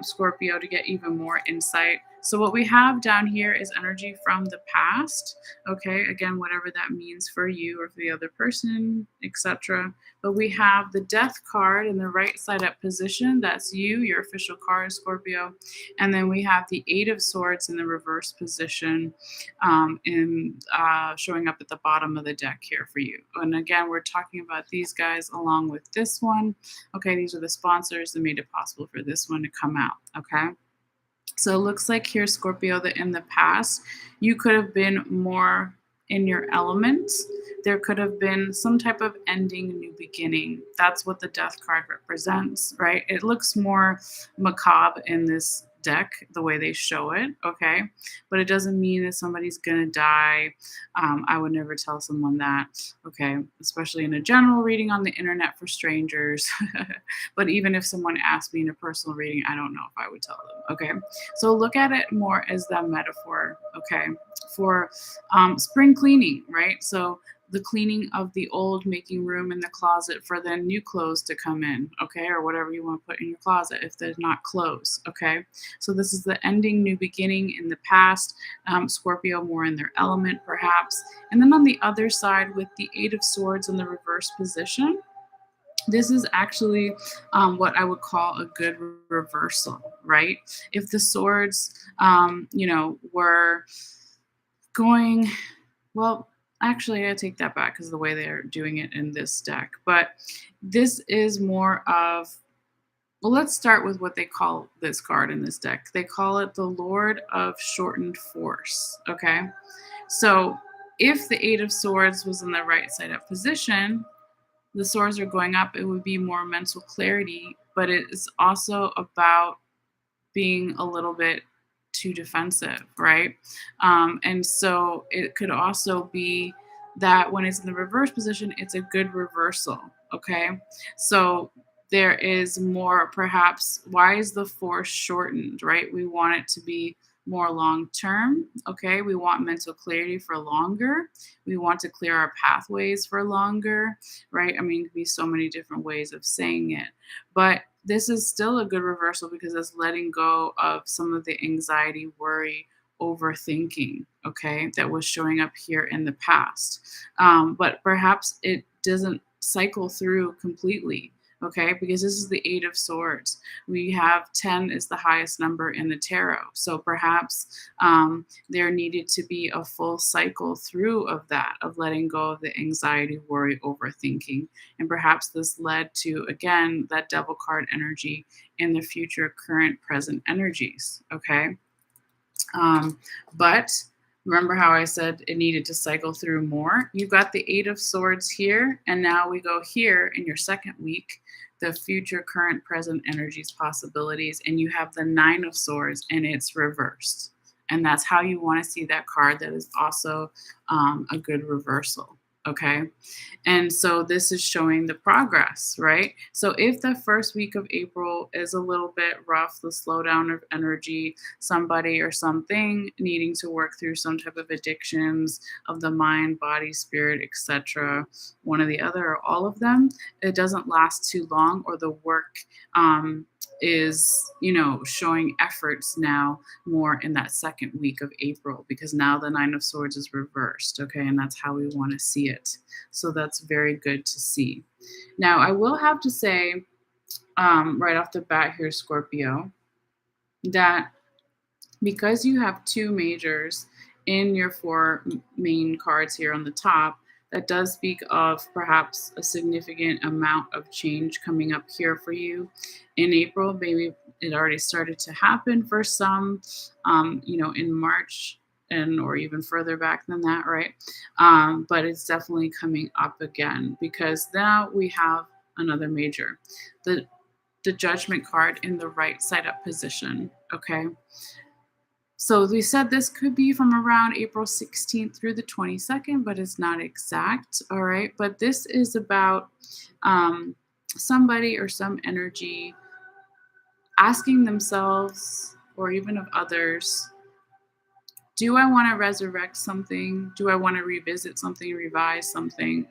Scorpio, to get even more insight. So, what we have down here is energy from the past. Okay, again, whatever that means for you or for the other person, etc. But we have the Death card in the right side up position. That's you, your official card, Scorpio. And then we have the Eight of Swords in the reverse position, in showing up at the bottom of the deck here for you. And again, we're talking about these guys along with this one. Okay, these are the sponsors that made it possible for this one to come out. Okay. So it looks like here, Scorpio, that in the past, you could have been more in your element. There could have been some type of ending, new beginning. That's what the death card represents, right? It looks more macabre in this deck, the way they show it, okay? But it doesn't mean that somebody's gonna die. I would never tell someone that, okay? Especially in a general reading on the internet for strangers. But even if someone asked me in a personal reading, I don't know if I would tell them, okay? So look at it more as that metaphor, okay, for spring cleaning, right? So the cleaning of the old, making room in the closet for the new clothes to come in, okay, or whatever you want to put in your closet if they're not clothes, okay? So this is the ending, new beginning in the past, Scorpio more in their element perhaps. And then on the other side with the Eight of Swords in the reverse position, this is actually what I would call a good reversal, right? If the swords, were going, well, actually, I take that back because the way they're doing it in this deck. But this is more of, well, let's start with what they call this card in this deck. They call it the Lord of Shortened Force, okay? So if the Eight of Swords was in the right side up position, the swords are going up, it would be more mental clarity, but it is also about being a little bit too defensive, right? And so it could also be that when it's in the reverse position, it's a good reversal, okay? So there is more, perhaps, why is the force shortened, right? We want it to be more long term, okay? We want mental clarity for longer. We want to clear our pathways for longer, right? I mean, it could be so many different ways of saying it. But this is still a good reversal because it's letting go of some of the anxiety, worry, overthinking, okay, that was showing up here in the past. But perhaps it doesn't cycle through completely, okay, because this is the Eight of Swords. We have 10 is the highest number in the tarot. So perhaps there needed to be a full cycle through of that, of letting go of the anxiety, worry, overthinking. And perhaps this led to, again, that Devil card energy in the future, current, present energies, okay? But remember how I said it needed to cycle through more? You've got the Eight of Swords here, and now we go here in your second week, the future, current, present energies, possibilities, and you have the Nine of Swords, and it's reversed. And that's how you want to see that card. That is also a good reversal. Okay. And so this is showing the progress, right? So if the first week of April is a little bit rough, the slowdown of energy, somebody or something needing to work through some type of addictions of the mind, body, spirit, etc., one or the other, or all of them, it doesn't last too long, or the work is, showing efforts now more in that second week of April, because now the Nine of Swords is reversed, okay? And that's how we want to see it. So that's very good to see. Now, I will have to say, right off the bat here, Scorpio, that because you have two majors in your four main cards here on the top, that does speak of perhaps a significant amount of change coming up here for you in April. Maybe it already started to happen for some, in March and or even further back than that, right? But it's definitely coming up again because now we have another major, the Judgment card in the right side up position. Okay. So we said this could be from around April 16th through the 22nd, but it's not exact. All right. But this is about somebody or some energy asking themselves, or even of others, do I want to resurrect something? Do I want to revisit something, revise something,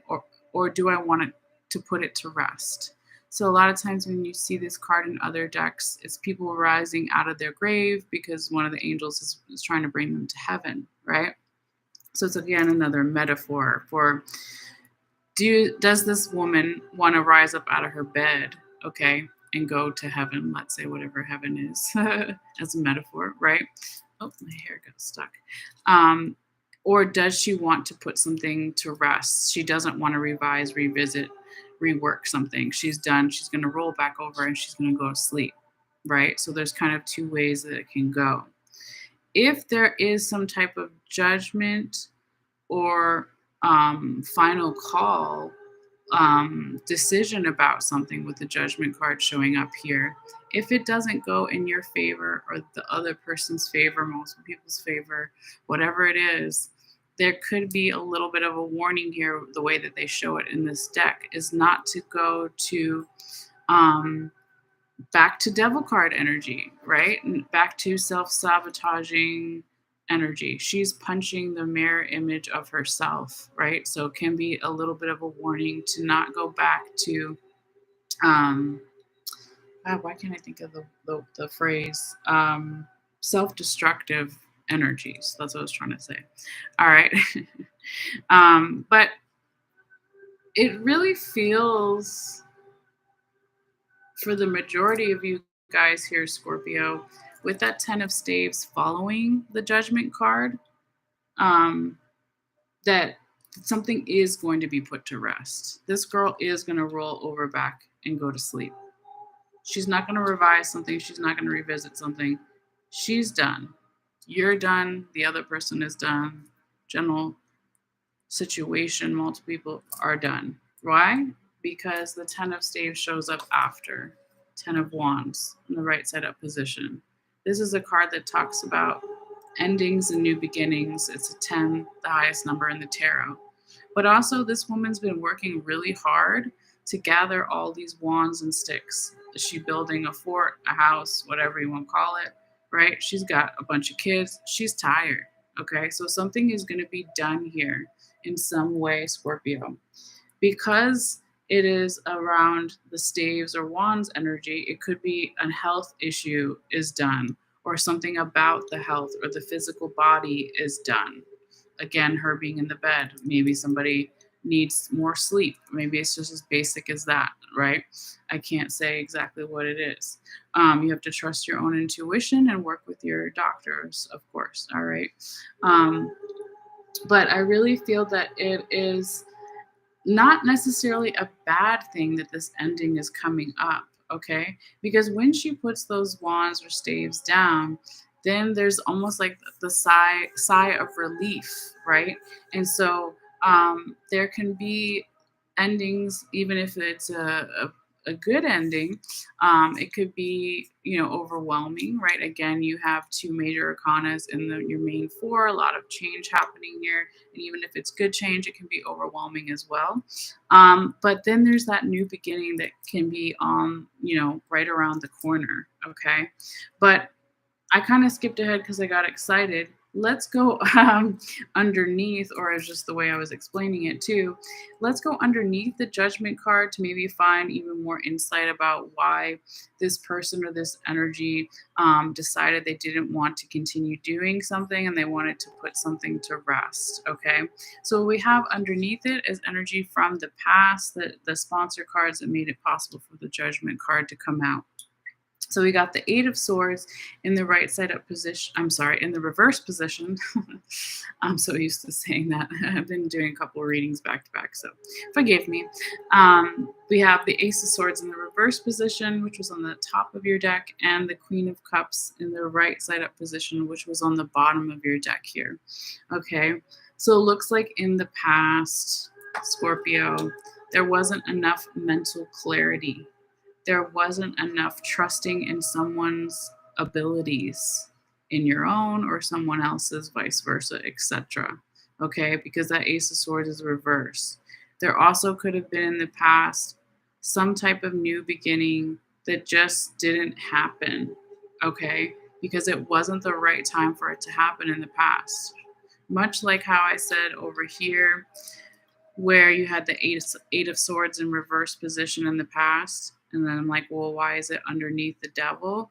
or do I want to put it to rest? So a lot of times when you see this card in other decks, it's people rising out of their grave because one of the angels is trying to bring them to heaven, right? So it's again another metaphor for does this woman want to rise up out of her bed, okay, and go to heaven, let's say whatever heaven is as a metaphor, right? Oh, my hair got stuck. Um, or does she want to put something to rest? She doesn't want to revise, revisit, rework something. She's done. She's going to roll back over and she's going to go to sleep, right? So there's kind of two ways that it can go. If there is some type of judgment or final call decision about something with the judgment card showing up here, if it doesn't go in your favor or the other person's favor, multiple people's favor, whatever it is, there could be a little bit of a warning here. The way that they show it in this deck is not to go to back to devil card energy, right? And back to self-sabotaging energy. She's punching the mirror image of herself, right? So it can be a little bit of a warning to not go back to why can't I think of the phrase self-destructive energies. That's what I was trying to say. All right. But it really feels for the majority of you guys here, Scorpio, with that 10 of staves following the judgment card, that something is going to be put to rest. This girl is going to roll over back and go to sleep. She's not going to revise something. She's not going to revisit something. She's done. You're done. The other person is done. General situation, multiple people are done. Why? Because the 10 of staves shows up after 10 of wands in the right side up position. This is a card that talks about endings and new beginnings. It's a 10, the highest number in the tarot. But also this woman's been working really hard to gather all these wands and sticks. Is she building a fort, a house, whatever you want to call it, right? She's got a bunch of kids. She's tired, okay? So something is going to be done here in some way, Scorpio. Because it is around the staves or wands energy, it could be a health issue is done, or something about the health or the physical body is done. Again, her being in the bed, maybe somebody needs more sleep. Maybe it's just as basic as that, right? I can't say exactly what it is. You have to trust your own intuition and work with your doctors, of course, all right? But I really feel that it is not necessarily a bad thing that this ending is coming up, okay? Because when she puts those wands or staves down, then there's almost like the sigh of relief, right? And so there can be endings, even if it's a good ending, it could be, overwhelming, right? Again, you have two major arcanas in your main four, a lot of change happening here. And even if it's good change, it can be overwhelming as well. But then there's that new beginning that can be right around the corner, okay? But I kind of skipped ahead because I got excited. Let's go underneath, or it's just the way I was explaining it too. Let's go underneath the judgment card to maybe find even more insight about why this person or this energy decided they didn't want to continue doing something and they wanted to put something to rest, okay? So what we have underneath it is energy from the past, the sponsor cards that made it possible for the judgment card to come out. So we got the 8 of swords in the right side up position. I'm sorry, in the reverse position. I'm so used to saying that. I've been doing a couple of readings back to back, so forgive me. We have the Ace of Swords in the reverse position, which was on the top of your deck, and the Queen of Cups in the right side up position, which was on the bottom of your deck here. Okay, so it looks like in the past, Scorpio, there wasn't enough mental clarity. There wasn't enough trusting in someone's abilities, in your own or someone else's, vice versa, etc. Okay, because that Ace of Swords is reverse. There also could have been in the past some type of new beginning that just didn't happen, okay, because it wasn't the right time for it to happen in the past. Much like how I said over here, where you had the eight of Swords in reverse position in the past, And then I'm like, well, why is it underneath the devil?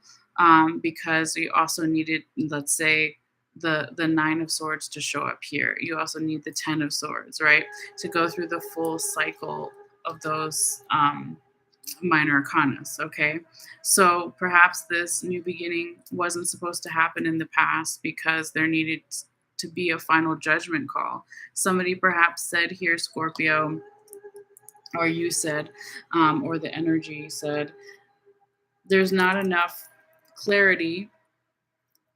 Because you also needed, let's say, the nine of swords to show up here. You also need the 10 of swords, right? To go through the full cycle of those minor arcanas. Okay. So perhaps this new beginning wasn't supposed to happen in the past because there needed to be a final judgment call. Somebody perhaps said here, Scorpio, or you said, or the energy said, there's not enough clarity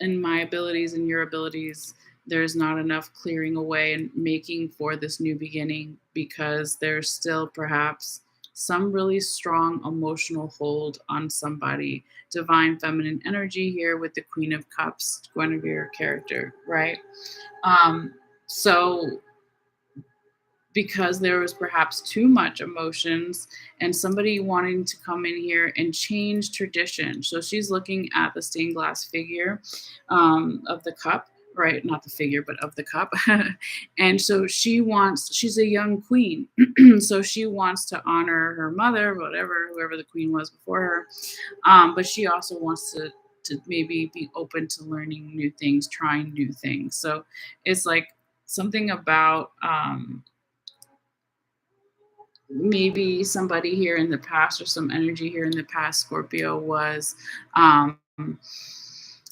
in my abilities and your abilities. There's not enough clearing away and making for this new beginning because there's still perhaps some really strong emotional hold on somebody. Divine feminine energy here with the Queen of Cups, Guinevere character, right? Um, so because there was perhaps too much emotions and somebody wanting to come in here and change tradition. So she's looking at the stained glass figure of the cup, right? Not the figure, but of the cup. And so she's a young queen. So she wants to honor her mother, whatever, whoever the queen was before her. But she also wants to maybe be open to learning new things, trying new things. So it's like something about, maybe somebody here in the past or some energy here in the past, Scorpio, was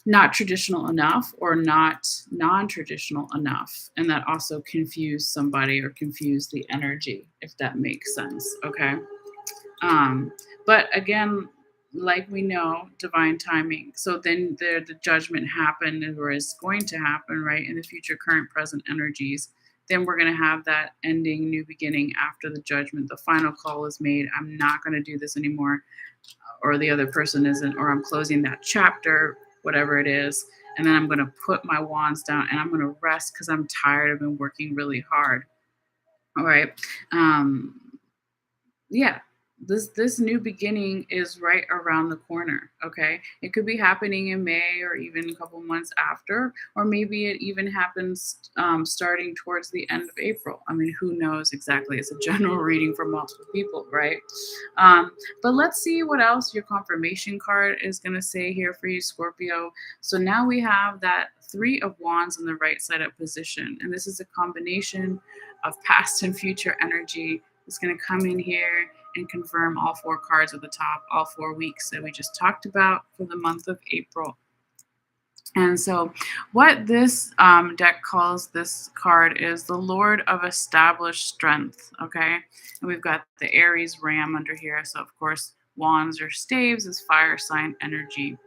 not traditional enough or not non-traditional enough, and that also confused somebody or confused the energy, if that makes sense. Okay. But again, like we know, divine timing. So then the judgment happened, or is going to happen, right? In the future, current, present energies. Then we're going to have that ending, new beginning after the judgment. The final call is made. I'm not going to do this anymore, or the other person isn't, or I'm closing that chapter, whatever it is. And then I'm going to put my wands down and I'm going to rest because I'm tired. I've been working really hard. All right. Um, yeah, this new beginning is right around the corner. Okay, it could be happening in May or even a couple months after, or maybe it even happens starting towards the end of April. I mean, who knows exactly? It's a general reading for multiple people, right? But let's see what else your confirmation card is going to say here for you, Scorpio. So now we have that Three of Wands on the right side of position, and this is a combination of past and future energy. It's going to come in here and confirm all four cards at the top, all 4 weeks that we just talked about for the month of April. And so, what this deck calls this card is the Lord of Established Strength. Okay. And we've got the Aries Ram under here. So, of course, wands or staves is fire sign energy.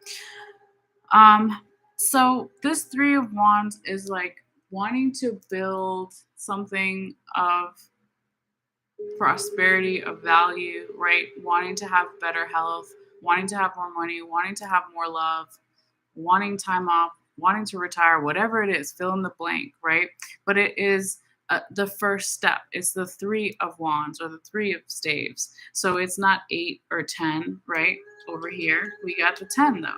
So, this Three of Wands is like wanting to build something of prosperity, of value, right? Wanting to have better health, wanting to have more money, wanting to have more love, wanting time off, wanting to retire, whatever it is, fill in the blank, right? But it is the first step. It's the Three of Wands or the Three of Staves. So it's not 8 or 10, right? Over here, we got the 10 though.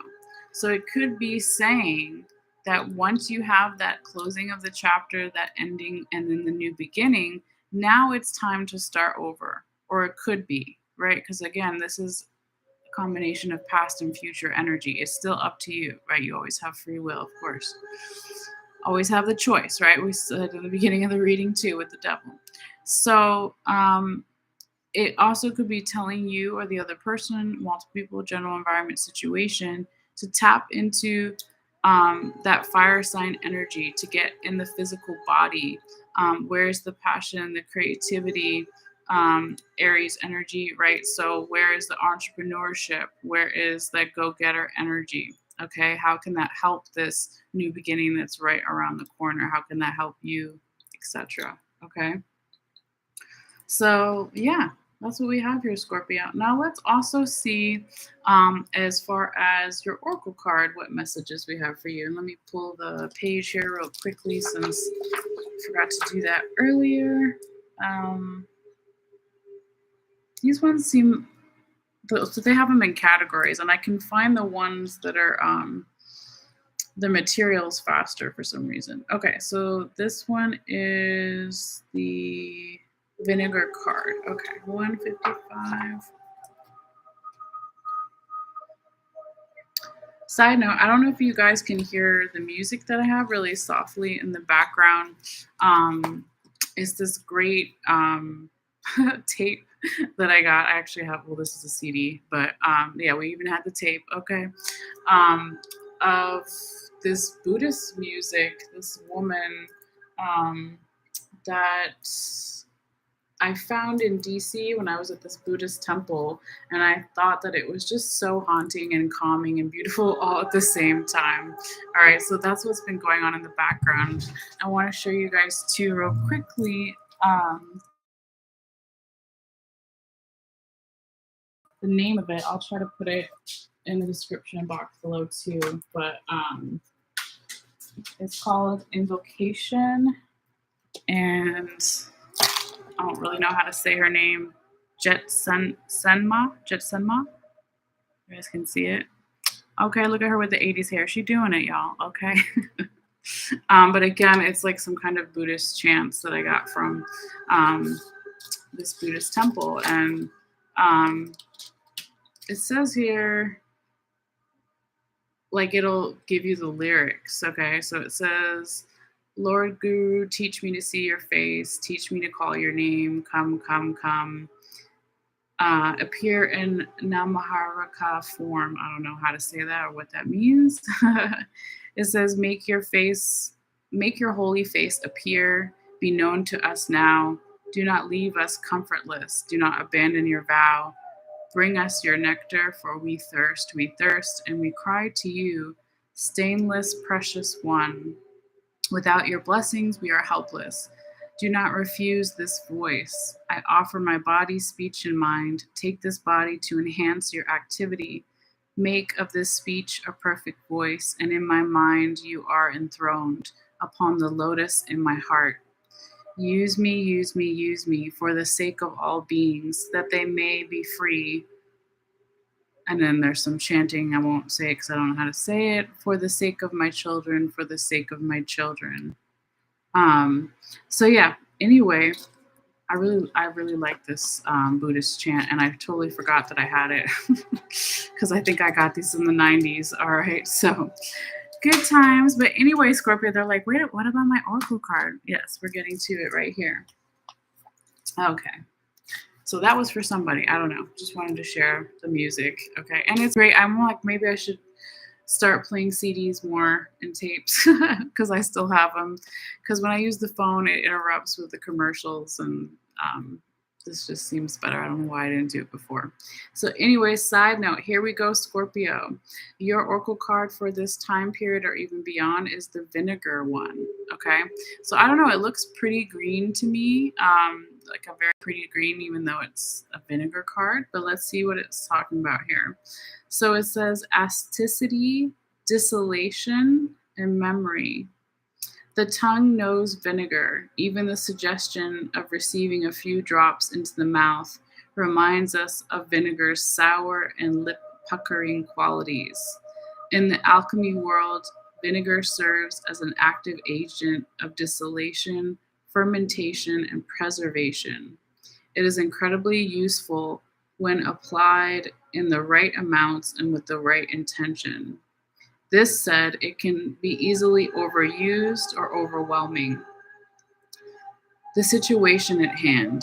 So it could be saying that once you have that closing of the chapter, that ending, and then the new beginning, now it's time to start over. Or it could be, right? Because again, this is a combination of past and future energy. It's still up to you, right? You always have free will, of course. Always have the choice, right? We said in the beginning of the reading too with the devil. So it also could be telling you or the other person, multiple people, general environment situation, to tap into that fire sign energy, to get in the physical body. Where's the passion, the creativity, Aries energy, right? So where is the entrepreneurship? Where is that go-getter energy? Okay, how can that help this new beginning that's right around the corner? How can that help you, etc.? Okay. So yeah, that's what we have here, Scorpio. Now let's also see, as far as your oracle card, what messages we have for you. And let me pull the page here real quickly since I forgot to do that earlier. These ones seem, so they have them in categories, and I can find the ones that are the materials faster for some reason. Okay, so this one is the vinegar card. Okay, 155. Side note, I don't know if you guys can hear the music that I have really softly in the background. Um, it's this great tape that I got. I actually have, well, this is a CD, but yeah, we even had the tape, okay, um, of this Buddhist music, this woman um, that I found in DC when I was at this Buddhist temple, and I thought that it was just so haunting and calming and beautiful all at the same time. All right, so that's what's been going on in the background. I want to show you guys too, real quickly, the name of it. I'll try to put it in the description box below too, but it's called Invocation, and I don't really know how to say her name. Jet Senma. You guys can see it. Okay, look at her with the 80s hair. She doing it, y'all. Okay. But again, it's like some kind of Buddhist chants that I got from um, this Buddhist temple. And um, it says here, like it'll give you the lyrics. Okay. So it says, Lord Guru, teach me to see your face, teach me to call your name, come, come, come. Appear in Namaharaka form. I don't know how to say that or what that means. It says, make your holy face appear, be known to us now. Do not leave us comfortless. Do not abandon your vow. Bring us your nectar, for we thirst, and we cry to you, stainless, precious one. Without your blessings, we are helpless. Do not refuse this voice. I offer my body, speech, and mind. Take this body to enhance your activity. Make of this speech a perfect voice, and in my mind you are enthroned upon the lotus in my heart. Use me, use me, use me for the sake of all beings, that they may be free. And then there's some chanting. I won't say it because I don't know how to say it. For the sake of my children, for the sake of my children. Um, so yeah, anyway, I really like this Buddhist chant, and I totally forgot that I had it because I think I got these in the 90s. All right, so good times. But anyway, Scorpio, they're like, wait, what about my oracle card? Yes, we're getting to it right here. Okay. So that was for somebody. I don't know. Just wanted to share the music. Okay. And it's great. I'm like, maybe I should start playing CDs more and tapes because I still have them. Because when I use the phone, it interrupts with the commercials, and this just seems better. I don't know why I didn't do it before. So, anyway, side note, here we go, Scorpio. Your oracle card for this time period or even beyond is the vinegar one. Okay. So, I don't know. It looks pretty green to me, like a very pretty green, even though it's a vinegar card. But let's see what it's talking about here. So it says asticity, desolation, and memory. The tongue knows vinegar. Even the suggestion of receiving a few drops into the mouth reminds us of vinegar's sour and lip puckering qualities. In the alchemy world, vinegar serves as an active agent of distillation, fermentation, and preservation. It is incredibly useful when applied in the right amounts and with the right intention. This said, it can be easily overused or overwhelming. The situation at hand.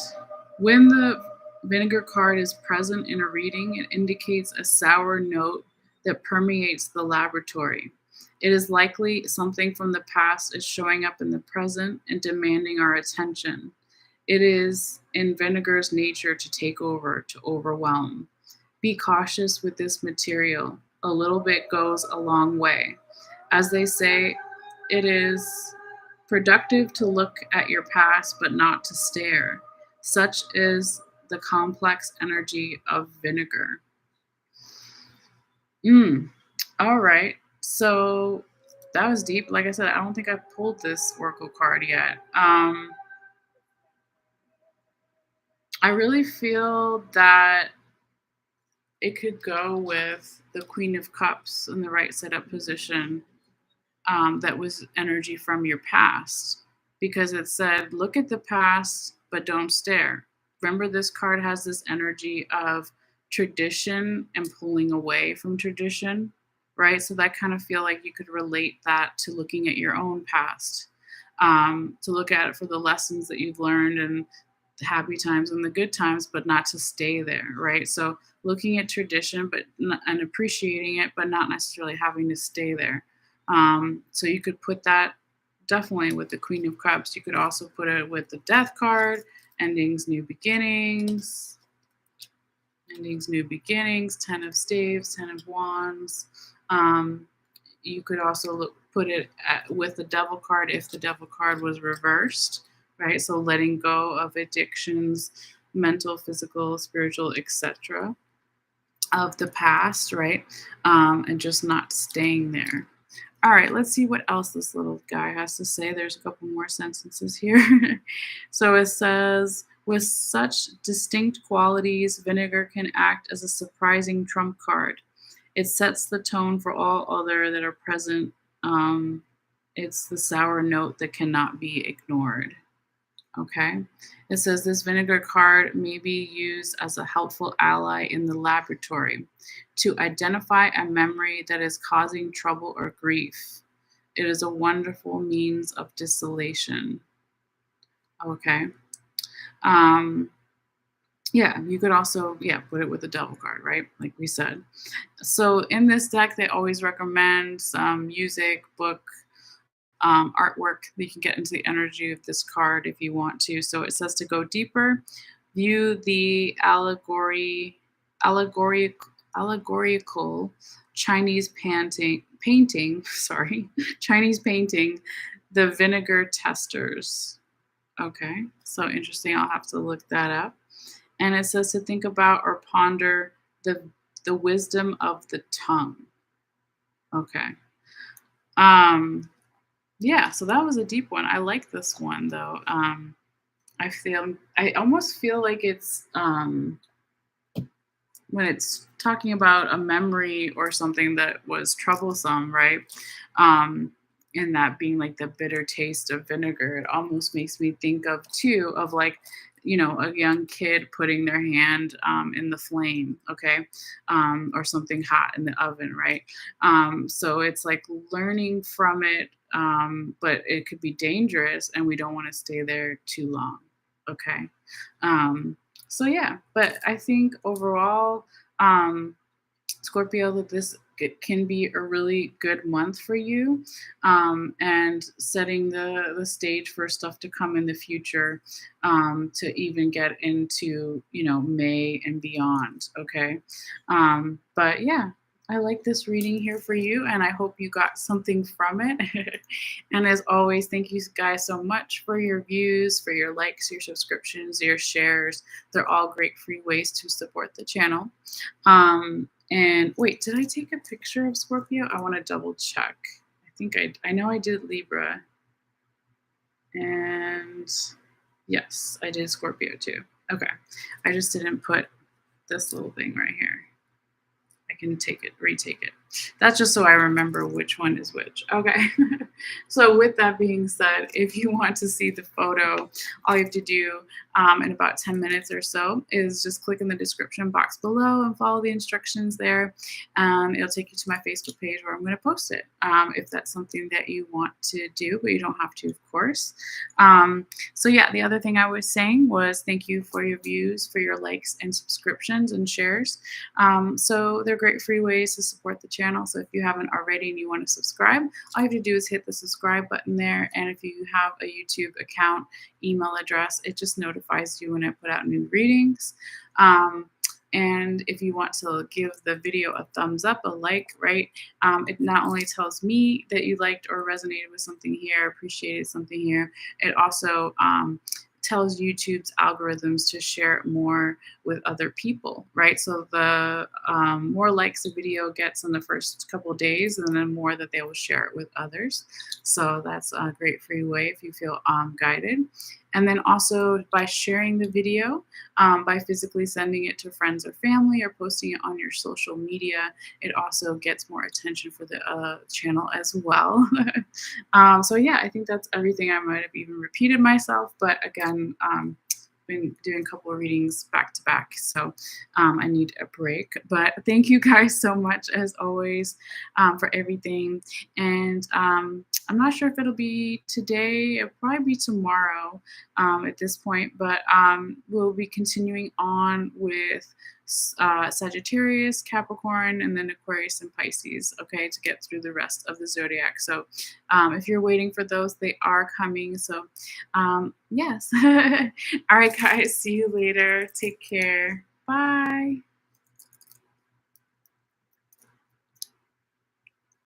When the vinegar card is present in a reading, it indicates a sour note that permeates the laboratory. It is likely something from the past is showing up in the present and demanding our attention. It is in vinegar's nature to take over, to overwhelm. Be cautious with this material. A little bit goes a long way. As they say, it is productive to look at your past, but not to stare. Such is the complex energy of vinegar. All right. So that was deep. Like I said, I don't think I've pulled this oracle card yet. I really feel that it could go with the Queen of Cups in the right setup position. That was energy from your past, because it said, look at the past, but don't stare. Remember, this card has this energy of tradition and pulling away from tradition, right? So that kind of feel like you could relate that to looking at your own past, to look at it for the lessons that you've learned and the happy times and the good times, but not to stay there, right? So looking at tradition, and appreciating it, but not necessarily having to stay there. So you could put that definitely with the Queen of Cups. You could also put it with the Death card, endings, new beginnings, new beginnings, 10 of staves, 10 of wands. You could also put it with the devil card if the devil card was reversed, right? So letting go of addictions, mental, physical, spiritual, etc., of the past, right? And just not staying there. All right, let's see what else this little guy has to say. There's a couple more sentences here. So it says, with such distinct qualities, vinegar can act as a surprising trump card. It sets the tone for all other that are present. It's the sour note that cannot be ignored. Okay. It says this vinegar card may be used as a helpful ally in the laboratory to identify a memory that is causing trouble or grief. It is a wonderful means of distillation. Okay. Yeah, you could also, put it with the devil card, right? Like we said. So in this deck, they always recommend some music, book, artwork that you can get into the energy of this card if you want to. So it says to go deeper, view the allegorical Chinese painting, sorry, Chinese painting, The Vinegar Testers. Okay, so interesting. I'll have to look that up. And it says to think about or ponder the wisdom of the tongue. Okay. Yeah, so that was a deep one. I like this one though. I almost feel like it's when it's talking about a memory or something that was troublesome, right? And that being like the bitter taste of vinegar, it almost makes me think of like, a young kid putting their hand in the flame, okay, or something hot in the oven, right? So it's like learning from it, but it could be dangerous, and we don't want to stay there too long, okay? So yeah, but I think overall, Scorpio, that it can be a really good month for you, and setting the stage for stuff to come in the future, to even get into May and beyond. Okay, but yeah. I like this reading here for you, and I hope you got something from it. And as always, thank you guys so much for your views, for your likes, your subscriptions, your shares. They're all great free ways to support the channel. And wait, did I take a picture of Scorpio? I want to double check. I know I did Libra. And yes, I did Scorpio too. Okay. I just didn't put this little thing right here. I can retake it. That's just so I remember which one is which. Okay. So with that being said, if you want to see the photo, all you have to do in about 10 minutes or so is just click in the description box below and follow the instructions there. It'll take you to my Facebook page where I'm going to post it, if that's something that you want to do, but you don't have to, of course. So yeah, the other thing I was saying was thank you for your views, for your likes and subscriptions and shares. So they're great free ways to support the channel. So if you haven't already and you want to subscribe, all you have to do is hit the subscribe button there. And if you have a YouTube account, email address, it just notifies you when I put out new readings. And if you want to give the video a thumbs up, a like, right? It not only tells me that you liked or resonated with something here, appreciated something here, it also tells YouTube's algorithms to share it more with other people, right? So the more likes the video gets in the first couple of days, and then the more that they will share it with others. So that's a great free way if you feel guided. And then also by sharing the video, by physically sending it to friends or family or posting it on your social media, it also gets more attention for the channel as well. So yeah, I think that's everything. I might have even repeated myself, but again, been doing a couple of readings back to back, so I need a break. But thank you guys so much, as always, for everything. And I'm not sure if it'll be today. It'll probably be tomorrow at this point. But we'll be continuing on with Sagittarius, Capricorn, and then Aquarius and Pisces, okay, to get through the rest of the zodiac. So if you're waiting for those, they are coming. So yes. All right, guys, see you later. Take care. Bye.